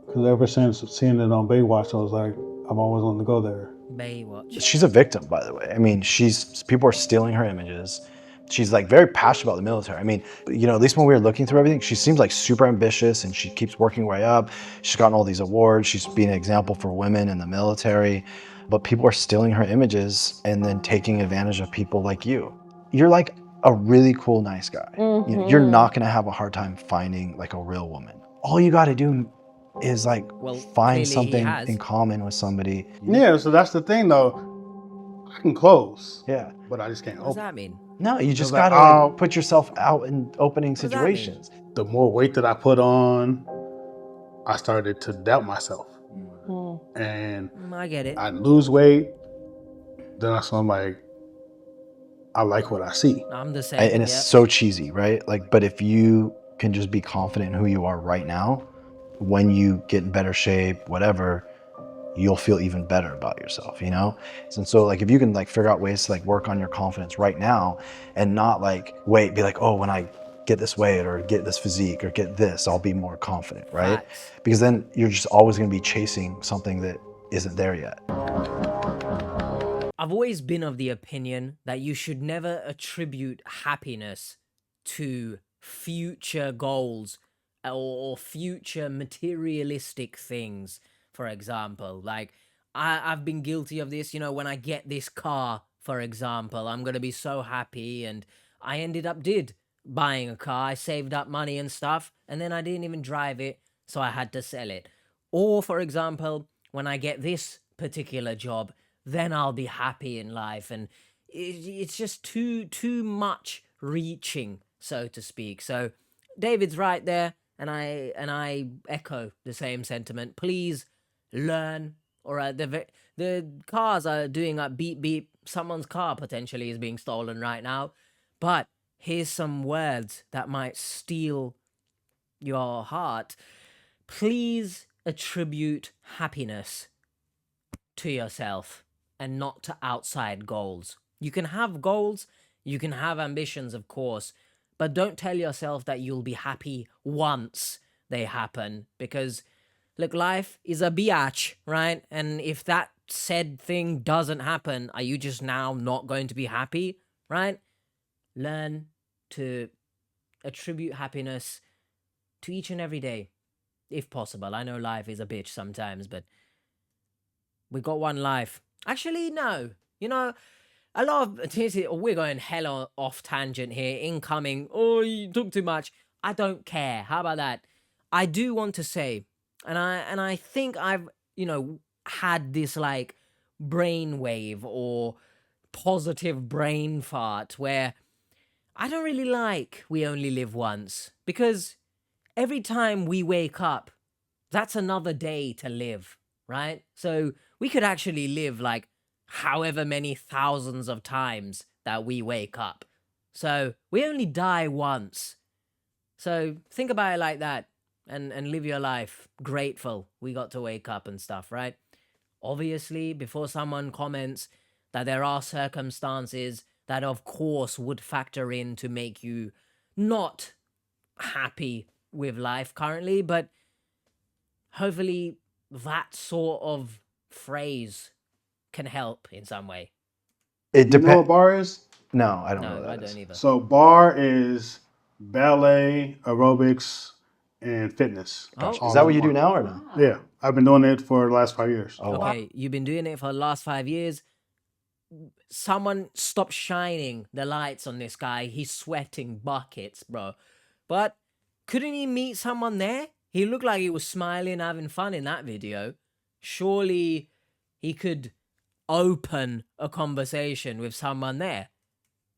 Because ever since seeing it on Baywatch, I was like, I've always wanted to go there. Baywatch. She's a victim, by the way. I mean, people are stealing her images. She's like very passionate about the military. I mean, at least when we were looking through everything, she seems like super ambitious and she keeps working her way up. She's gotten all these awards. She's being an example for women in the military. But people are stealing her images and then taking advantage of people like you. You're like a really cool, nice guy. Mm-hmm. You're not gonna have a hard time finding like a real woman. All you gotta do is like find clearly something he has. in common with somebody. Yeah, so that's the thing though. I can close. Yeah. But I just can't What does open. that mean? No, you just like, gotta put yourself out in opening does that mean? situations. The more weight that I put on, I started to doubt myself. And I get it. I lose weight. Then I'm like, I like what I see. I'm the same. And it's so cheesy, right? Like, but if you can just be confident in who you are right now, when you get in better shape, whatever, you'll feel even better about yourself, And so like, if you can like figure out ways to like work on your confidence right now and not like be like, oh, when I get this weight or get this physique or get this, I'll be more confident, right? Facts. Because then you're just always gonna be chasing something that isn't there yet. I've always been of the opinion that you should never attribute happiness to future goals or future materialistic things. For example, like I've been guilty of this, when I get this car, for example, I'm going to be so happy. And I ended up buying a car. I saved up money and stuff, and then I didn't even drive it, so I had to sell it. Or, for example, when I get this particular job, then I'll be happy in life. And it's just too much reaching, so to speak. So David's right there, and I echo the same sentiment. Please learn. Or the cars are doing a beep beep. Someone's car potentially is being stolen right now. But here's some words that might steal your heart. Please attribute happiness to yourself and not to outside goals. You can have goals, you can have ambitions, of course, but don't tell yourself that you'll be happy once they happen, because look, life is a biatch, right? And if that said thing doesn't happen, are you just now not going to be happy, right? learn to attribute happiness to each and every day, if possible. I know life is a bitch sometimes, but we got one life. Actually, no. You know, a lot of we're going hella off tangent here. Incoming. Oh, you took too much. I don't care. How about that? I do want to say, and I think I've had this like brainwave or positive brain fart where I don't really like we only live once, because every time we wake up, that's another day to live, right? So we could actually live like however many thousands of times that we wake up. So we only die once. So think about it like that, and live your life grateful we got to wake up and stuff, right? Obviously, before someone comments that there are circumstances that of course would factor in to make you not happy with life currently, but hopefully that sort of phrase can help in some way. It You know what depends. bar is? No, I don't know No, what I that is. don't either. So bar is ballet, aerobics, and fitness. Gotcha. Oh. Is that what you do now or no? Yeah, I've been doing it for the last 5 years. Oh, wow. Okay, you've been doing it for the last 5 years. Someone stop shining the lights on this guy. He's sweating buckets, bro. But couldn't he meet someone there? He looked like he was smiling, having fun in that video. Surely he could open a conversation with someone there.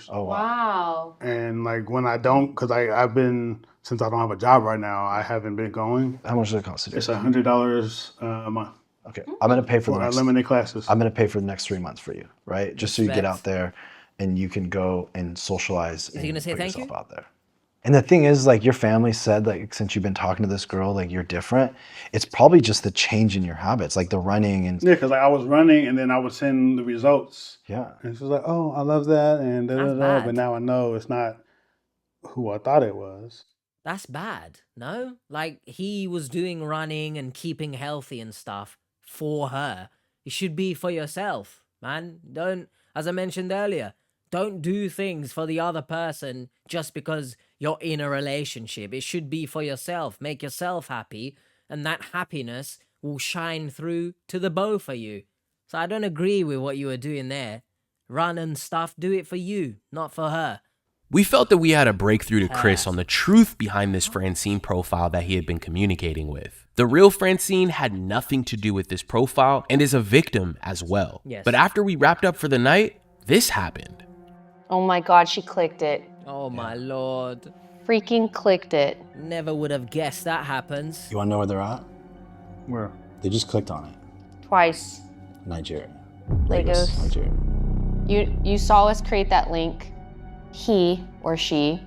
Oh, wow. Wow. And like when I don't, because I've been, since I don't have a job right now, I haven't been going. How much does it cost to do? It's $100 a month Okay, I'm gonna pay for the for next. eliminate classes. I'm gonna pay for the next 3 months for you, right? Just so you get Respect. out there, and you can go and socialize. Is he gonna say put thank yourself you? out there. And the thing is, like, your family said, like, since you've been talking to this girl, like, you're different. It's probably just the change in your habits, like the running and Yeah, because like, I was running and then I would send the results. yeah. And she was like, "Oh, I love that," and da, da, That's da. bad. But now I know it's not who I thought it was. That's bad, no? Like, he was doing running and keeping healthy and stuff for her. It should be for yourself, man. Don't, as I mentioned earlier, don't do things for the other person just because you're in a relationship. It should be for yourself. Make yourself happy, and that happiness will shine through to the both of you. So I don't agree with what you were doing there. Run and stuff, do it for you, not for her. We felt that we had a breakthrough to Chris on the truth behind this Francine profile that he had been communicating with. The real Francine had nothing to do with this profile and is a victim as well. Yes. But after we wrapped up for the night, this happened. Oh my God, she clicked it. Oh my lord. Freaking clicked it. Never would have guessed that happens. You want to know where they're at? Where? They just clicked on it. Twice. Nigeria. Lagos. Nigeria. You saw us create that link. He or she,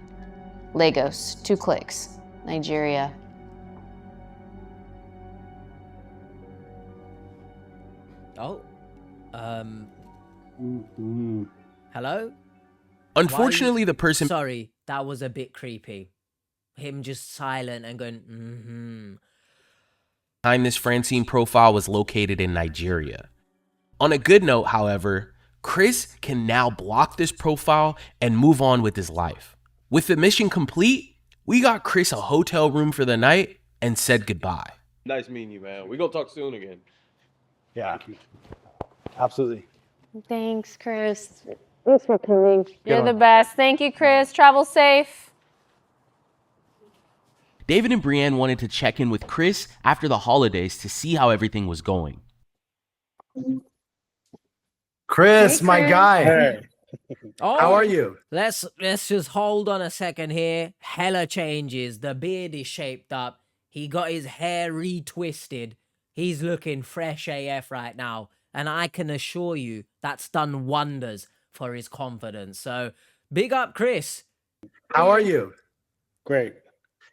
Lagos, 2 clicks, Nigeria. Oh. Mm-hmm. Hello? Unfortunately, the person Sorry, that was a bit creepy. Him just silent and going, mm-hmm. behind this Francine profile was located in Nigeria. On a good note, however, Chris can now block this profile and move on with his life. With the mission complete, we got Chris a hotel room for the night and said goodbye. Nice meeting you, man. We gonna talk soon again. Yeah. Absolutely. Thanks, Chris. Thanks for coming. You're the best. Thank you, Chris. Travel safe. David and Brienne wanted to check in with Chris after the holidays to see how everything was going. Chris, Hey, my Chris. guy. Hey. Oh, How are you? Let's just hold on a second here. Hella changes. The beard is shaped up. He got his hair retwisted. He's looking fresh AF right now. And I can assure you that's done wonders for his confidence. So big up, Chris. How are you? Great.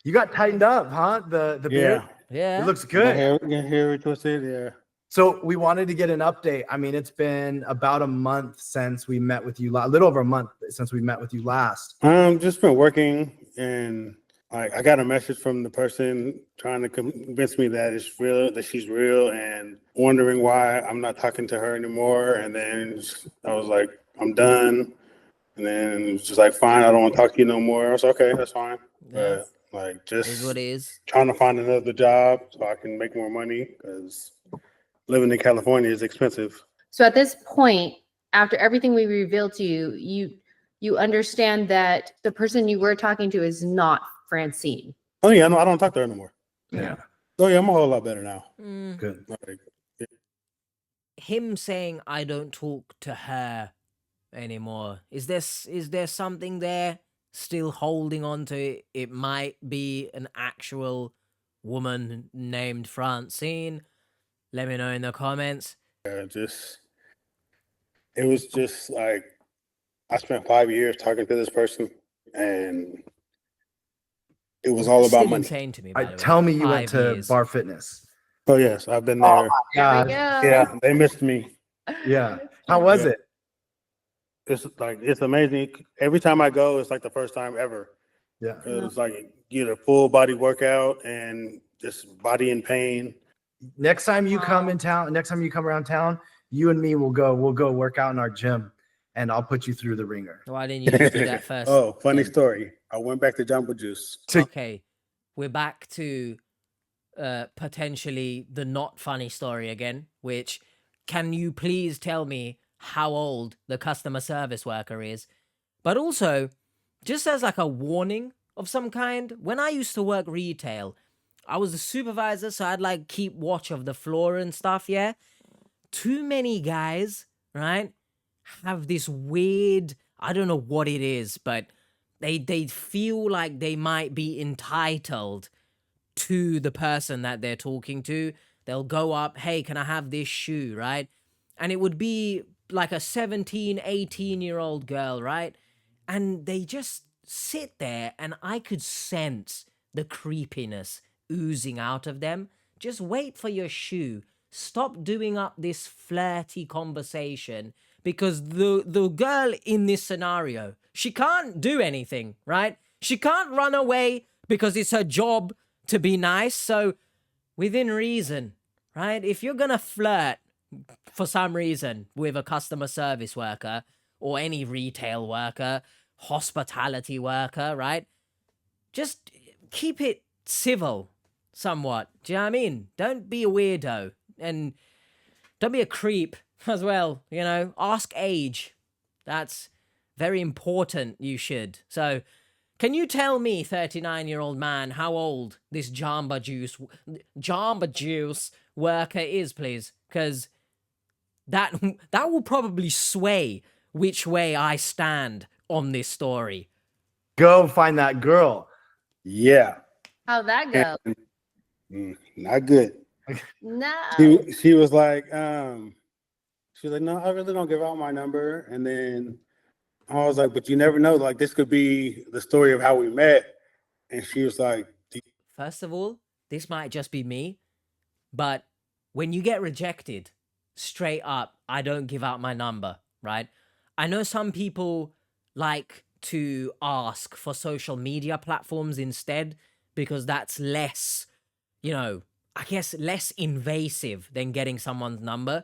You got tightened up, huh? The beard? Yeah. It looks My good. hair twisted. Yeah. So we wanted to get an update. I mean, it's been about a month since we met with you, a little over a month since we met with you last. Just been working, and I got a message from the person trying to convince me that it's real, that she's real, and wondering why I'm not talking to her anymore. And then I was like, I'm done. And then it was just like, fine, I don't want to talk to you no more. I was like, okay, that's fine. Yeah. But like, Is just what it is. trying to find another job so I can make more money because living in California is expensive. So at this point, after everything we revealed to you, you understand that the person you were talking to is not Francine. Oh yeah, no, I don't talk to her no more. Yeah. Oh yeah, I'm a whole lot better now. Good. Like, Him saying I don't talk to her anymore. Is there something there still holding on to it? It might be an actual woman named Francine. Let me know in the comments. it was just like I spent 5 years talking to this person, and it was all Still about money. insane to me. By the way. Tell me you went 5 to years. Bar Fitness. Oh yes, I've been there. Oh my God. Yeah, they missed me. Yeah. How was it? It's amazing. Every time I go, it's like the first time ever. Yeah. It's like you get a full body workout and just body in pain. Next time you come in town, next time you come around town, you and me will go work out in our gym, and I'll put you through the ringer. Why didn't you just do that first? Oh, funny story. I went back to Jumbo Juice. Okay, we're back to potentially the not funny story again, which, can you please tell me how old the customer service worker is? But also, just as like a warning of some kind, when I used to work retail, I was the supervisor, so I'd like keep watch of the floor and stuff, yeah? Too many guys, right, have this weird, I don't know what it is, but they feel like they might be entitled to the person that they're talking to. They'll go up, hey, can I have this shoe, right? And it would be like a 17, 18-year-old girl, right? And they just sit there, and I could sense the creepiness oozing out of them. Just wait for your shoe. Stop doing up this flirty conversation, because the girl in this scenario, she can't do anything, right? She can't run away because it's her job to be nice. So within reason, right? If you're gonna flirt for some reason with a customer service worker or any retail worker, hospitality worker, right? Just keep it civil somewhat. Do you know what I mean? Don't be a weirdo, and don't be a creep as well, you know? Ask age. That's very important, you should. So, can you tell me, 39-year-old man, how old this Jamba Juice worker is, please? Because that will probably sway which way I stand on this story. Go find that girl. Yeah. How'd that go? Not good. No. She was like, no, I really don't give out my number. And then I was like, but you never know. Like, this could be the story of how we met. And she was like, first of all, this might just be me, but when you get rejected, straight up, I don't give out my number, right? I know some people like to ask for social media platforms instead, because that's less, you know, I guess less invasive than getting someone's number.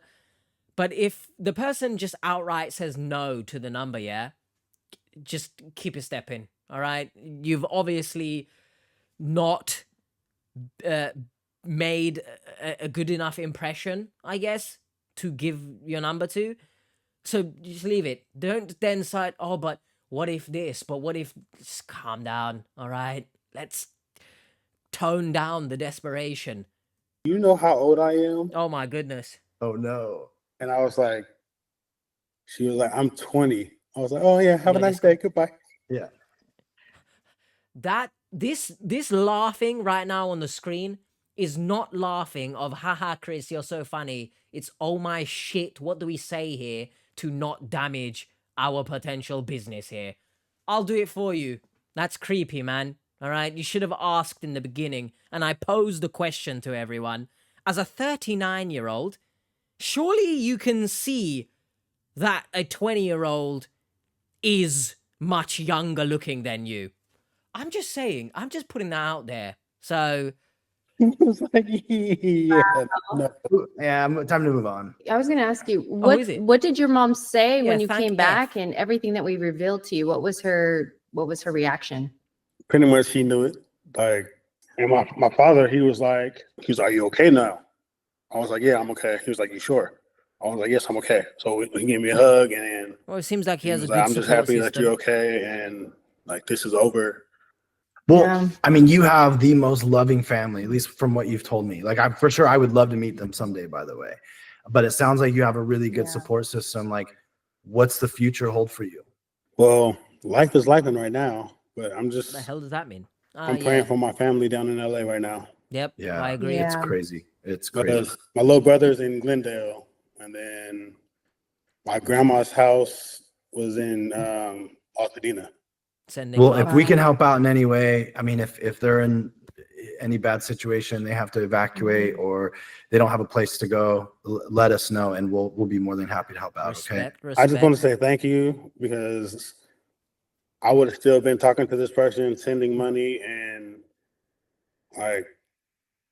But if the person just outright says no to the number, yeah, just keep a step in, all right? You've obviously not made a good enough impression, I guess, to give your number to. So just leave it. Don't then cite, oh, but what if this? But what if... Just calm down, all right? Let's tone down the desperation. You know how old I am? Oh, my goodness. Oh, no. And I was like, she was like, I'm 20. I was like, oh, yeah, have a nice day. Goodbye. Yeah. This laughing right now on the screen is not laughing of, haha, Chris, you're so funny. It's, oh my shit, what do we say here to not damage our potential business here? I'll do it for you. That's creepy, man. All right? You should have asked in the beginning. And I posed the question to everyone. As a 39-year-old, surely you can see that a 20-year-old is much younger looking than you. I'm just saying. I'm just putting that out there. So... was like, yeah, no. Yeah, time to move on. I was going to ask you, Oh, is it? what did your mom say Yeah, when you thank came F. back and everything that we revealed to you? What was her reaction? Pretty much he knew it. Like, and my father, he was like, "Are you okay now?" I was like, "Yeah, I'm okay." He was like, "You sure?" I was like, "Yes, I'm okay." So he gave me a hug, and then Well, it seems like he he has a was good like, "I'm just support happy that system. you're okay, and like this is over." Well, Yeah. I mean, you have the most loving family, at least from what you've told me. Like, I'm for sure I would love to meet them someday, by the way. But it sounds like you have a really good support system. Like, what's the future hold for you? Well, life is life right now, but I'm What the just hell does that mean? I'm praying for my family down in LA right now. Yep, Yeah, I agree. It's crazy. It's crazy. Because my little brother's in Glendale, and then my grandma's house was in Altadena. Sending Well, love. if we can help out in any way, I mean, if they're in any bad situation, they have to evacuate or they don't have a place to go, let us know, and we'll be more than happy to help out. Respect. I just want to say thank you, because I would have still been talking to this person, sending money, and like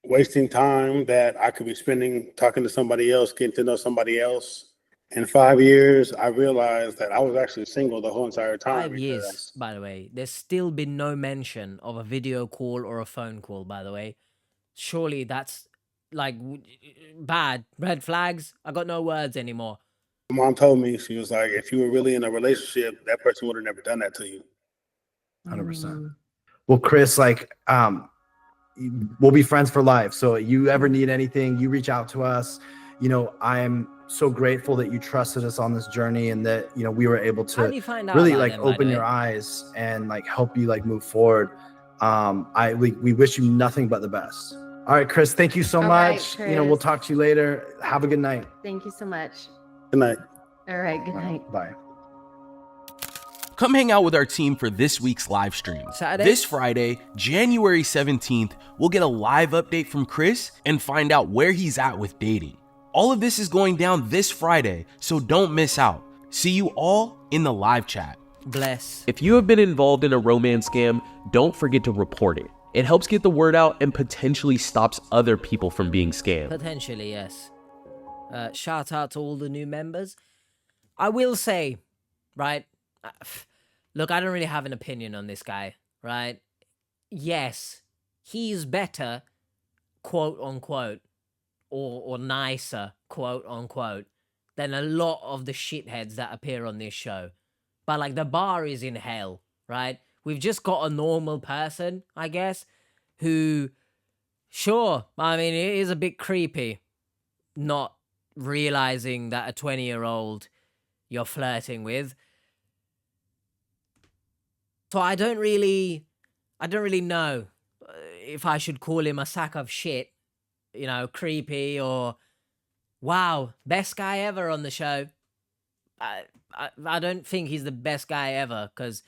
wasting time that I could be spending talking to somebody else, getting to know somebody else. In 5 years, I realized that I was actually single the whole entire time. 5 years, by the way. There's still been no mention of a video call or a phone call, by the way. Surely that's like bad. Red flags. I got no words anymore. My mom told me, she was like, if you were really in a relationship, that person would have never done that to you. 100%. Well, Chris, like, we'll be friends for life. So you ever need anything, you reach out to us. You know, I'm so grateful that you trusted us on this journey, and that, you know, we were able How to do you find out really about like them, by the open way? your eyes and like help you like move forward. We wish you nothing but the best. All right, Chris, thank you so All right, much. You know, we'll Chris. talk to you later. Have a good night. Thank you so much. Good night. All right, good night. Bye. Come hang out with our team for this week's live stream. Saturday? This Friday, January 17th, we'll get a live update from Chris and find out where he's at with dating. All of this is going down this Friday, so don't miss out. See you all in the live chat. Bless. If you have been involved in a romance scam, don't forget to report it. It helps get the word out and potentially stops other people from being scammed. Potentially, yes. Shout out to all the new members. I will say, right, look, I don't really have an opinion on this guy, right? Yes, he's better, quote unquote, or nicer, quote unquote, than a lot of the shitheads that appear on this show. But like, the bar is in hell, right? We've just got a normal person, I guess, who, sure, I mean, it is a bit creepy not realizing that a 20-year-old you're flirting with. So I don't really know if I should call him a sack of shit, you know, creepy, or wow, best guy ever on the show. I don't think he's the best guy ever, because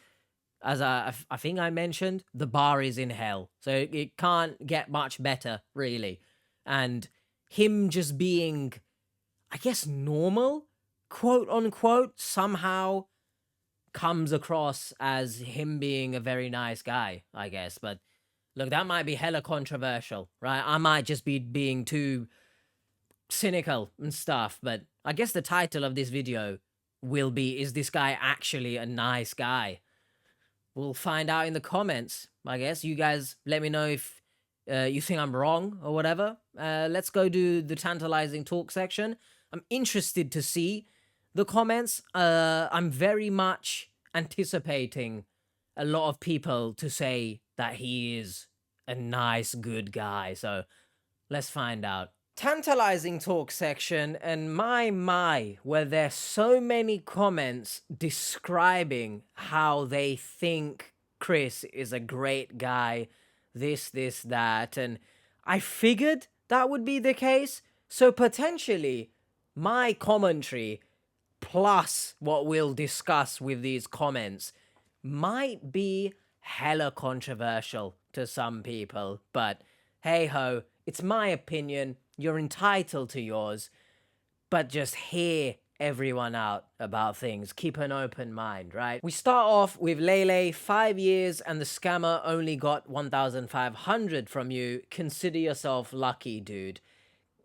as I think I mentioned, the bar is in hell. So it can't get much better, really. And him just being, I guess, normal, quote unquote, somehow comes across as him being a very nice guy, I guess. But look, that might be hella controversial, right? I might just be being too cynical and stuff, but I guess the title of this video will be, is this guy actually a nice guy? We'll find out in the comments, I guess. You guys let me know if you think I'm wrong or whatever. Let's go do the tantalizing talk section. I'm interested to see the comments. I'm very much anticipating a lot of people to say that he is a nice, good guy. So let's find out. Tantalizing talk section, and my, were there so many comments describing how they think Chris is a great guy, this, that, and I figured that would be the case. So potentially my commentary plus what we'll discuss with these comments might be hella controversial to some people, but hey ho, it's my opinion. You're entitled to yours, but just hear everyone out about things. Keep an open mind, right? We start off with Lele, 5 years, and the scammer only got 1,500 from you. Consider yourself lucky, dude.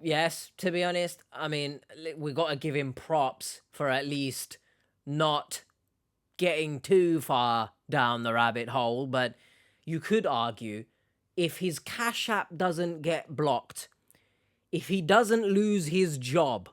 Yes, to be honest, I mean, we got to give him props for at least not getting too far down the rabbit hole, but you could argue if his Cash App doesn't get blocked, if he doesn't lose his job,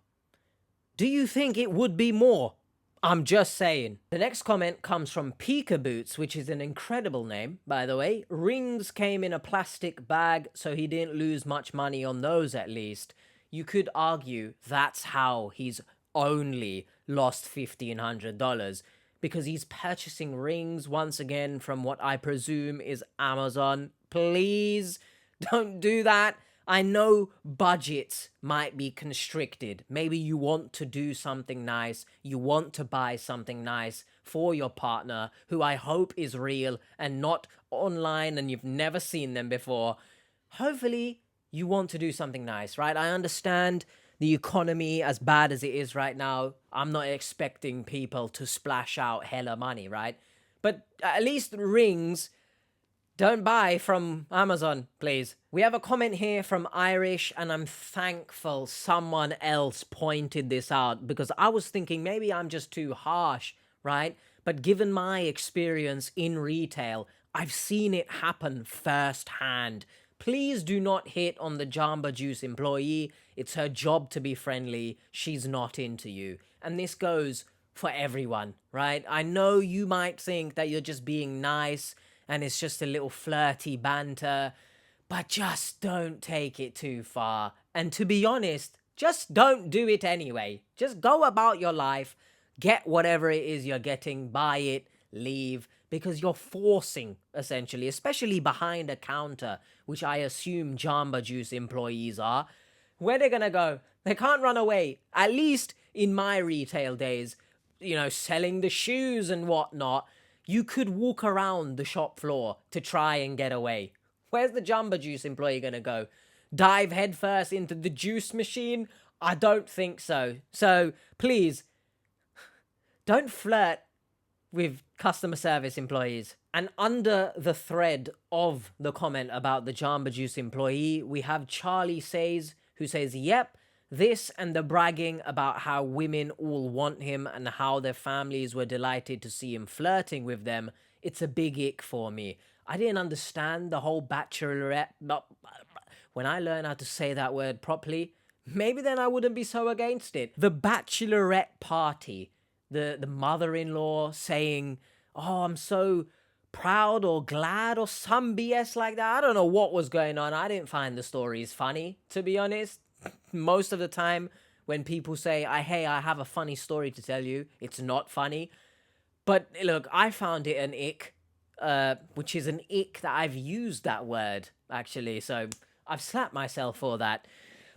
do you think it would be more? I'm just saying. The next comment comes from Pika Boots, which is an incredible name, by the way. Rings came in a plastic bag, so he didn't lose much money on those at least. You could argue that's how he's only lost $1,500, because he's purchasing rings once again from what I presume is Amazon. Please don't do that. I know budgets might be constricted. Maybe you want to do something nice. You want to buy something nice for your partner, who I hope is real and not online and you've never seen them before. Hopefully you want to do something nice, right? I understand the economy as bad as it is right now. I'm not expecting people to splash out hella money, right? But at least rings, don't buy from Amazon, please. We have a comment here from Irish, and I'm thankful someone else pointed this out, because I was thinking maybe I'm just too harsh, right? But given my experience in retail, I've seen it happen firsthand. Please do not hit on the Jamba Juice employee. It's her job to be friendly. She's not into you. And this goes for everyone, right? I know you might think that you're just being nice and it's just a little flirty banter, but just don't take it too far. And to be honest, just don't do it anyway. Just go about your life, get whatever it is you're getting, buy it, leave, because you're forcing, essentially, especially behind a counter, which I assume Jamba Juice employees are. Where they're gonna go? They can't run away. At least in my retail days, you know, selling the shoes and whatnot, you could walk around the shop floor to try and get away. Where's the Jamba Juice employee gonna go? Dive headfirst into the juice machine? I don't think so. So please, don't flirt with customer service employees. And under the thread of the comment about the Jamba Juice employee, we have Charlie Says, who says, yep, this and the bragging about how women all want him and how their families were delighted to see him flirting with them. It's a big ick for me. I didn't understand the whole bachelorette. When I learn how to say that word properly, maybe then I wouldn't be so against it. The bachelorette party. The mother-in-law saying, oh, I'm so proud or glad or some BS like that. I don't know what was going on. I didn't find the stories funny, to be honest. Most of the time when people say, hey, I have a funny story to tell you, it's not funny. But look, I found it an ick, which is an ick that I've used that word, actually. So I've slapped myself for that.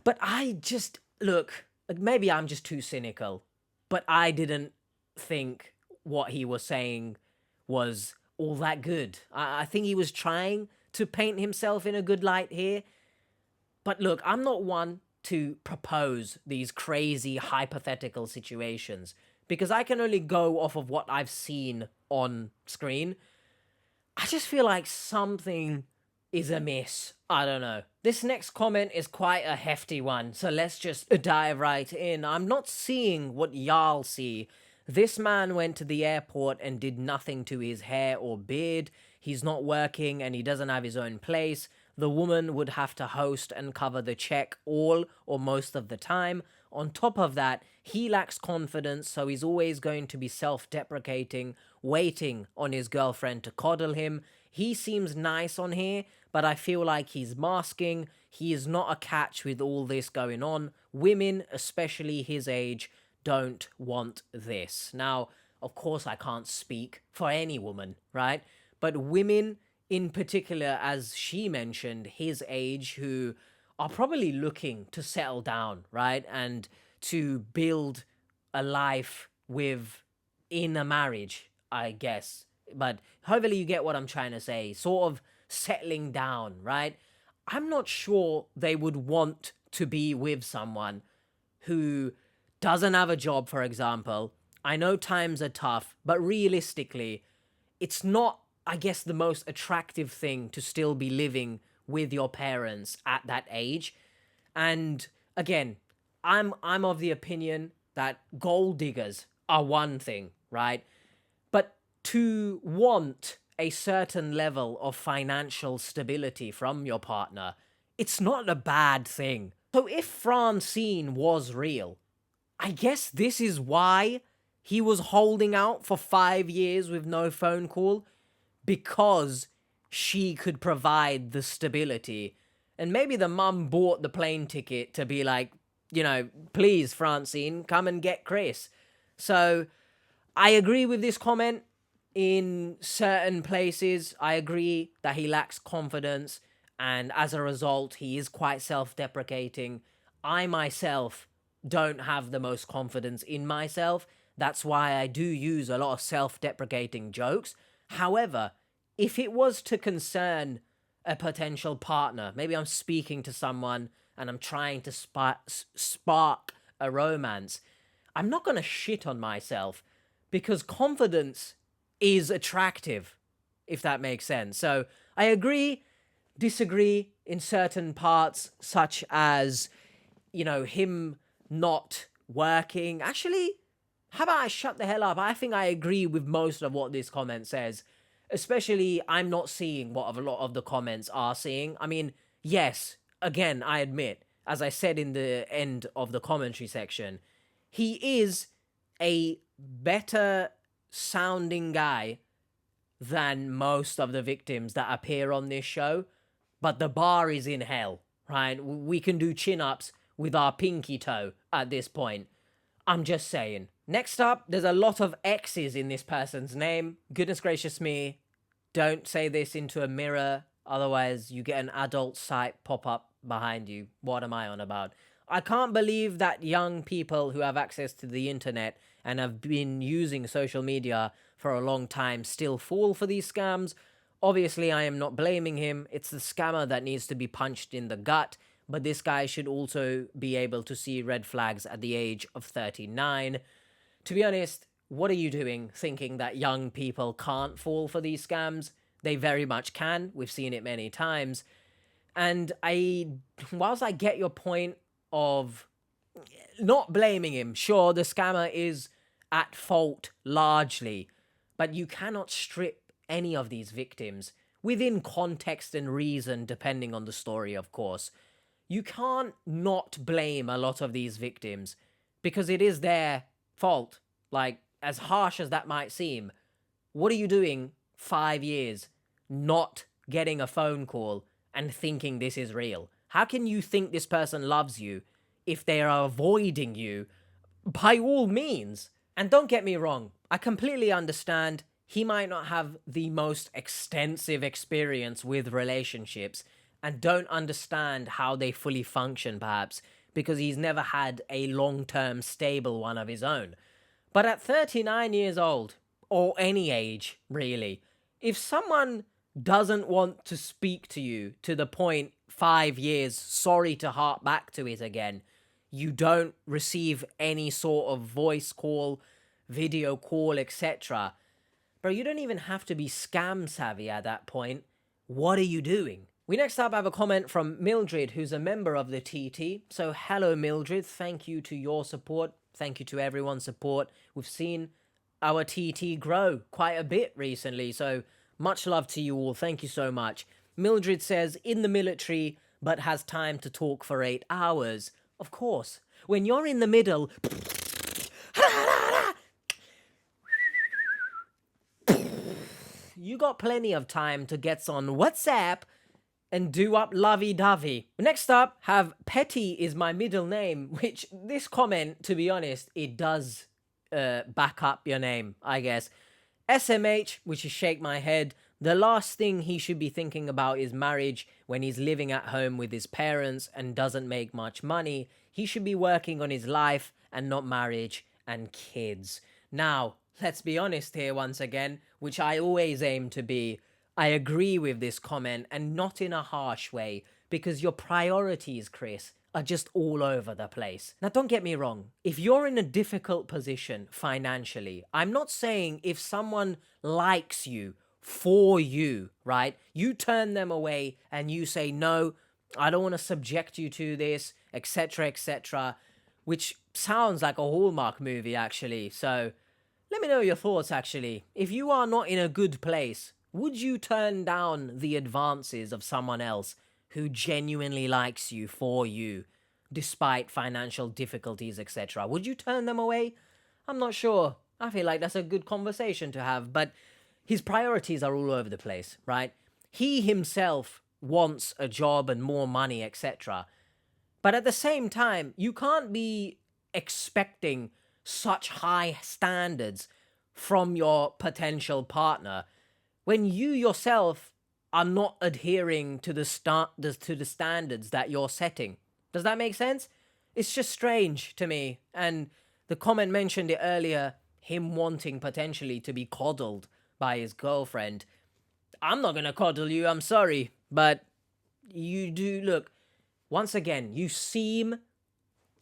But I just, look, maybe I'm just too cynical, but I didn't think what he was saying was all that good. I think he was trying to paint himself in a good light here. But look, I'm not one to propose these crazy hypothetical situations, because I can only go off of what I've seen on screen. I just feel like something is amiss. I don't know. This next comment is quite a hefty one, so let's just dive right in. I'm not seeing what y'all see. This man went to the airport and did nothing to his hair or beard. He's not working and he doesn't have his own place. The woman would have to host and cover the check all or most of the time. On top of that, he lacks confidence, so he's always going to be self-deprecating, waiting on his girlfriend to coddle him. He seems nice on here, but I feel like he's masking. He is not a catch with all this going on. Women, especially his age, don't want this. Now, of course, I can't speak for any woman, right? But women in particular, as she mentioned, his age, who are probably looking to settle down, right? And to build a life in a marriage, I guess. But hopefully you get what I'm trying to say. Sort of settling down, right? I'm not sure they would want to be with someone who doesn't have a job, for example. I know times are tough, but realistically, it's not, I guess, the most attractive thing to still be living with your parents at that age. And again, I'm of the opinion that gold diggers are one thing, right? But to want a certain level of financial stability from your partner, it's not a bad thing. So if Francine was real, I guess this is why he was holding out for 5 years with no phone call, because she could provide the stability. And maybe the mum bought the plane ticket to be like, you know, please, Francine, come and get Chris. So I agree with this comment. In certain places, I agree that he lacks confidence, and as a result, he is quite self-deprecating. I myself don't have the most confidence in myself. That's why I do use a lot of self-deprecating jokes. However, if it was to concern a potential partner, maybe I'm speaking to someone and I'm trying to spark a romance, I'm not going to shit on myself, because confidence is attractive, if that makes sense. So I agree, disagree in certain parts, such as, you know, him not working. Actually, how about I shut the hell up? I think I agree with most of what this comment says. Especially, I'm not seeing what a lot of the comments are seeing. I mean, yes, again, I admit, as I said in the end of the commentary section, he is a better sounding guy than most of the victims that appear on this show. But the bar is in hell, right? We can do chin-ups with our pinky toe at this point. I'm just saying. Next up, there's a lot of X's in this person's name. Goodness gracious me. Don't say this into a mirror, otherwise you get an adult site pop up behind you. What am I on about? I can't believe that young people who have access to the internet and have been using social media for a long time still fall for these scams. Obviously, I am not blaming him. It's the scammer that needs to be punched in the gut. But this guy should also be able to see red flags at the age of 39. To be honest, what are you doing thinking that young people can't fall for these scams? They very much can. We've seen it many times. And whilst I get your point of not blaming him, sure, the scammer is at fault largely, but you cannot strip any of these victims, within context and reason, depending on the story, of course. You can't not blame a lot of these victims, because it is their fault. Like, as harsh as that might seem, what are you doing 5 years not getting a phone call and thinking this is real? How can you think this person loves you if they are avoiding you by all means? And don't get me wrong, I completely understand he might not have the most extensive experience with relationships and don't understand how they fully function, perhaps, because he's never had a long-term stable one of his own. But at 39 years old, or any age, really, if someone doesn't want to speak to you to the point 5 years, sorry to harp back to it again, you don't receive any sort of voice call, video call, etc. Bro, you don't even have to be scam savvy at that point. What are you doing? We next up have a comment from Mildred, who's a member of the TT. So hello, Mildred. Thank you to your support. Thank you to everyone's support. We've seen our TT grow quite a bit recently. So much love to you all. Thank you so much. Mildred says, in the military, but has time to talk for 8 hours. Of course. When you're in the middle... you got plenty of time to get on WhatsApp and do up lovey-dovey. Next up, have Petty is my middle name, which this comment, to be honest, it does back up your name, I guess. SMH, which is shake my head. The last thing he should be thinking about is marriage when he's living at home with his parents and doesn't make much money. He should be working on his life and not marriage and kids. Now, let's be honest here once again, which I always aim to be. I agree with this comment, and not in a harsh way, because your priorities, Chris, are just all over the place. Now, don't get me wrong. If you're in a difficult position financially, I'm not saying if someone likes you for you, right? You turn them away and you say, no, I don't want to subject you to this, etc., which sounds like a Hallmark movie, actually. So let me know your thoughts, actually. If you are not in a good place, would you turn down the advances of someone else who genuinely likes you for you, despite financial difficulties, etc.? Would you turn them away? I'm not sure. I feel like that's a good conversation to have, but his priorities are all over the place, right? He himself wants a job and more money, etc. But at the same time, you can't be expecting such high standards from your potential partner when you yourself are not adhering to the standards that you're setting. Does that make sense? It's just strange to me. And the comment mentioned it earlier, him wanting potentially to be coddled by his girlfriend. I'm not gonna coddle you, I'm sorry, but you do look, once again, you seem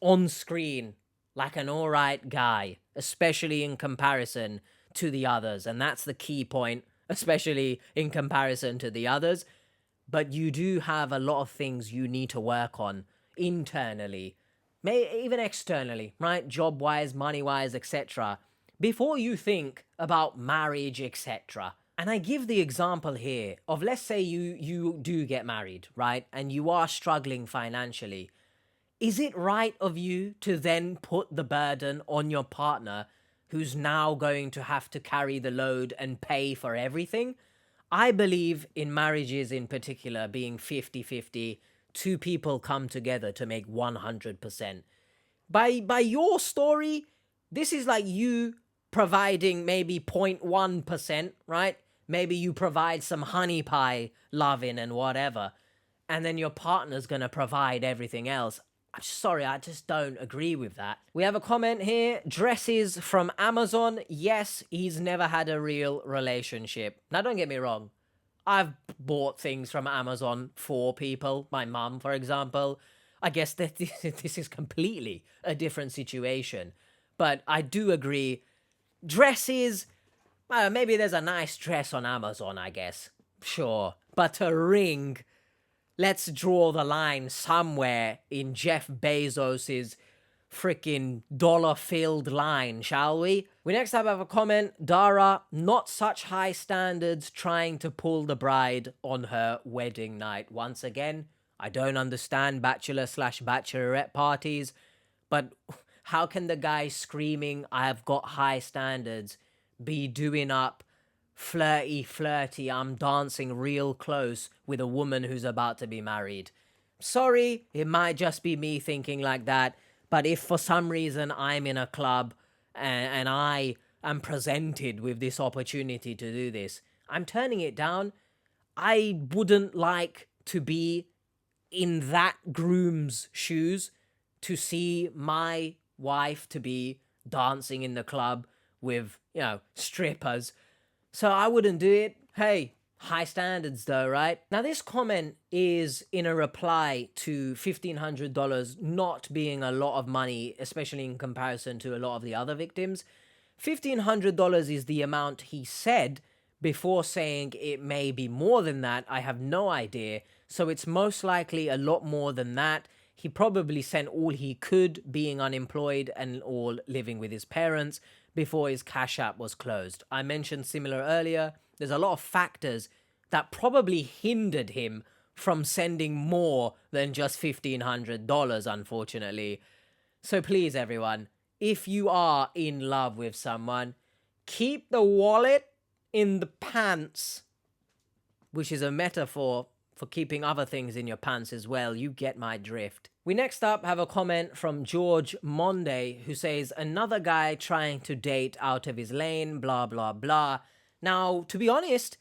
on screen like an alright guy, especially in comparison to the others. And that's the key point, especially in comparison to the others. But you do have a lot of things you need to work on internally, even externally, right? Job-wise, money-wise, etc., before you think about marriage, etc. And I give the example here of, let's say you do get married, right? And you are struggling financially. Is it right of you to then put the burden on your partner who's now going to have to carry the load and pay for everything? I believe in marriages in particular being 50-50. Two people come together to make 100%. By your story, this is like you providing maybe 0.1%, right? Maybe you provide some honey pie loving and whatever, and then your partner's gonna provide everything else. I'm sorry, I just don't agree with that. We have a comment here. Dresses from Amazon. Yes, he's never had a real relationship. Now, don't get me wrong. I've bought things from Amazon for people. My mum, for example. I guess that this is completely a different situation. But I do agree. Dresses, maybe there's a nice dress on Amazon, I guess. Sure. But a ring, let's draw the line somewhere in Jeff Bezos's freaking dollar-filled line, shall we? We next have a comment. Dara, not such high standards, trying to pull the bride on her wedding night. Once again, I don't understand bachelor/bachelorette parties, but how can the guy screaming, I've got high standards, be doing up flirty, I'm dancing real close with a woman who's about to be married? Sorry, it might just be me thinking like that, but if for some reason I'm in a club and I am presented with this opportunity to do this, I'm turning it down. I wouldn't like to be in that groom's shoes to see my wife to be dancing in the club with, strippers. So I wouldn't do it. Hey, high standards though, right? Now this comment is in a reply to $1,500 not being a lot of money, especially in comparison to a lot of the other victims. $1,500 is the amount he said before saying it may be more than that. I have no idea. So it's most likely a lot more than that. He probably sent all he could, being unemployed and all living with his parents, before his Cash App was closed. I mentioned similar earlier. There's a lot of factors that probably hindered him from sending more than just $1,500, unfortunately. So please, everyone, if you are in love with someone, keep the wallet in the pants, which is a metaphor for keeping other things in your pants as well. You get my drift. We next up have a comment from George Monday, who says, another guy trying to date out of his lane, blah, blah, blah. Now, to be honest,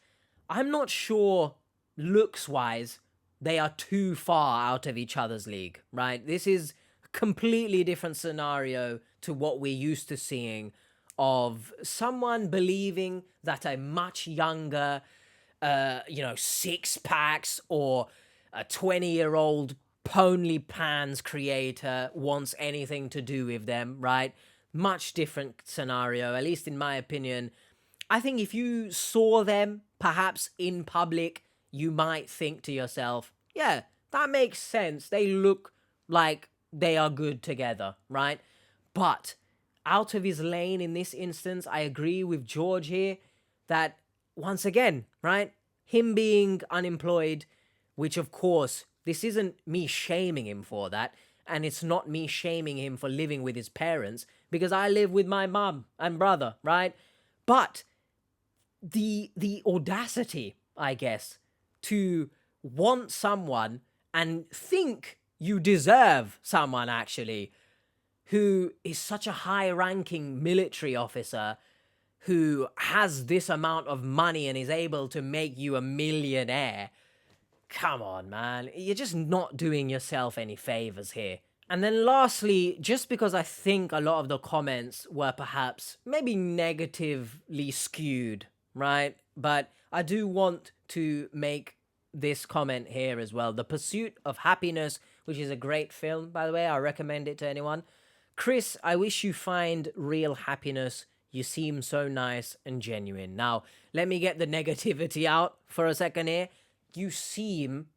I'm not sure looks-wise they are too far out of each other's league, right? This is a completely different scenario to what we're used to seeing of someone believing that a much younger, six packs or a 20-year-old Ponely Pans creator wants anything to do with them, right? Much different scenario, at least in my opinion. I think if you saw them, perhaps in public, you might think to yourself, yeah, that makes sense. They look like they are good together, right? But out of his lane in this instance, I agree with George here that, once again, right, him being unemployed, which of course, this isn't me shaming him for that, and it's not me shaming him for living with his parents, because I live with my mum and brother, right? But the audacity, I guess, to want someone and think you deserve someone, actually, who is such a high-ranking military officer who has this amount of money and is able to make you a millionaire. Come on, man. You're just not doing yourself any favors here. And then lastly, just because I think a lot of the comments were perhaps maybe negatively skewed, right? But I do want to make this comment here as well. The Pursuit of Happiness, which is a great film, by the way. I recommend it to anyone. Chris, I wish you find real happiness. You seem so nice and genuine. Now, let me get the negativity out for a second here. You seem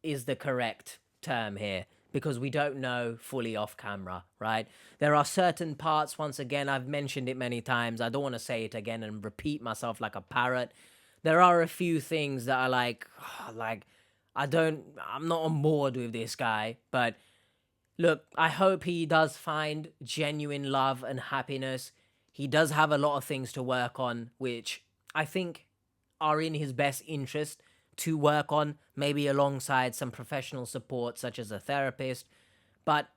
is the correct term here, because we don't know fully off camera, right? There are certain parts, once again, I've mentioned it many times. I don't want to say it again and repeat myself like a parrot. There are a few things that are like, I'm not on board with this guy, but look, I hope he does find genuine love and happiness. He does have a lot of things to work on, which I think are in his best interest to work on, maybe alongside some professional support, such as a therapist. But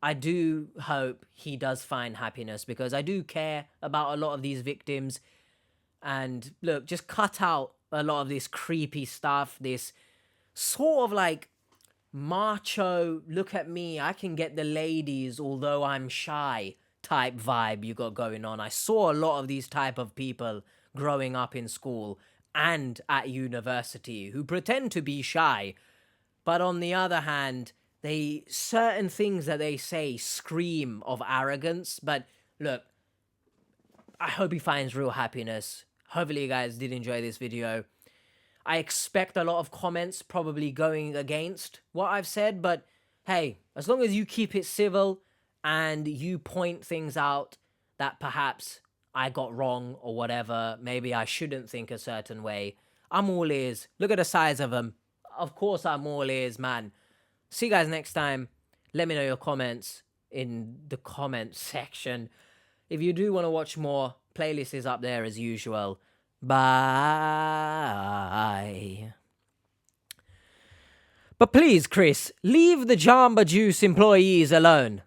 I do hope he does find happiness, because I do care about a lot of these victims. And look, just cut out a lot of this creepy stuff, this sort of like macho, look at me, I can get the ladies although I'm shy type vibe you got going on. I saw a lot of these type of people growing up in school and at university who pretend to be shy, but on the other hand, certain things that they say scream of arrogance. But look, I hope he finds real happiness. Hopefully you guys did enjoy this video. I expect a lot of comments probably going against what I've said, but hey, as long as you keep it civil and you point things out that perhaps I got wrong or whatever, maybe I shouldn't think a certain way, I'm all ears. Look at the size of them. Of course I'm all ears, man. See you guys next time. Let me know your comments in the comment section. If you do want to watch more, playlist is up there as usual. Bye. But please, Chris, leave the Jamba Juice employees alone.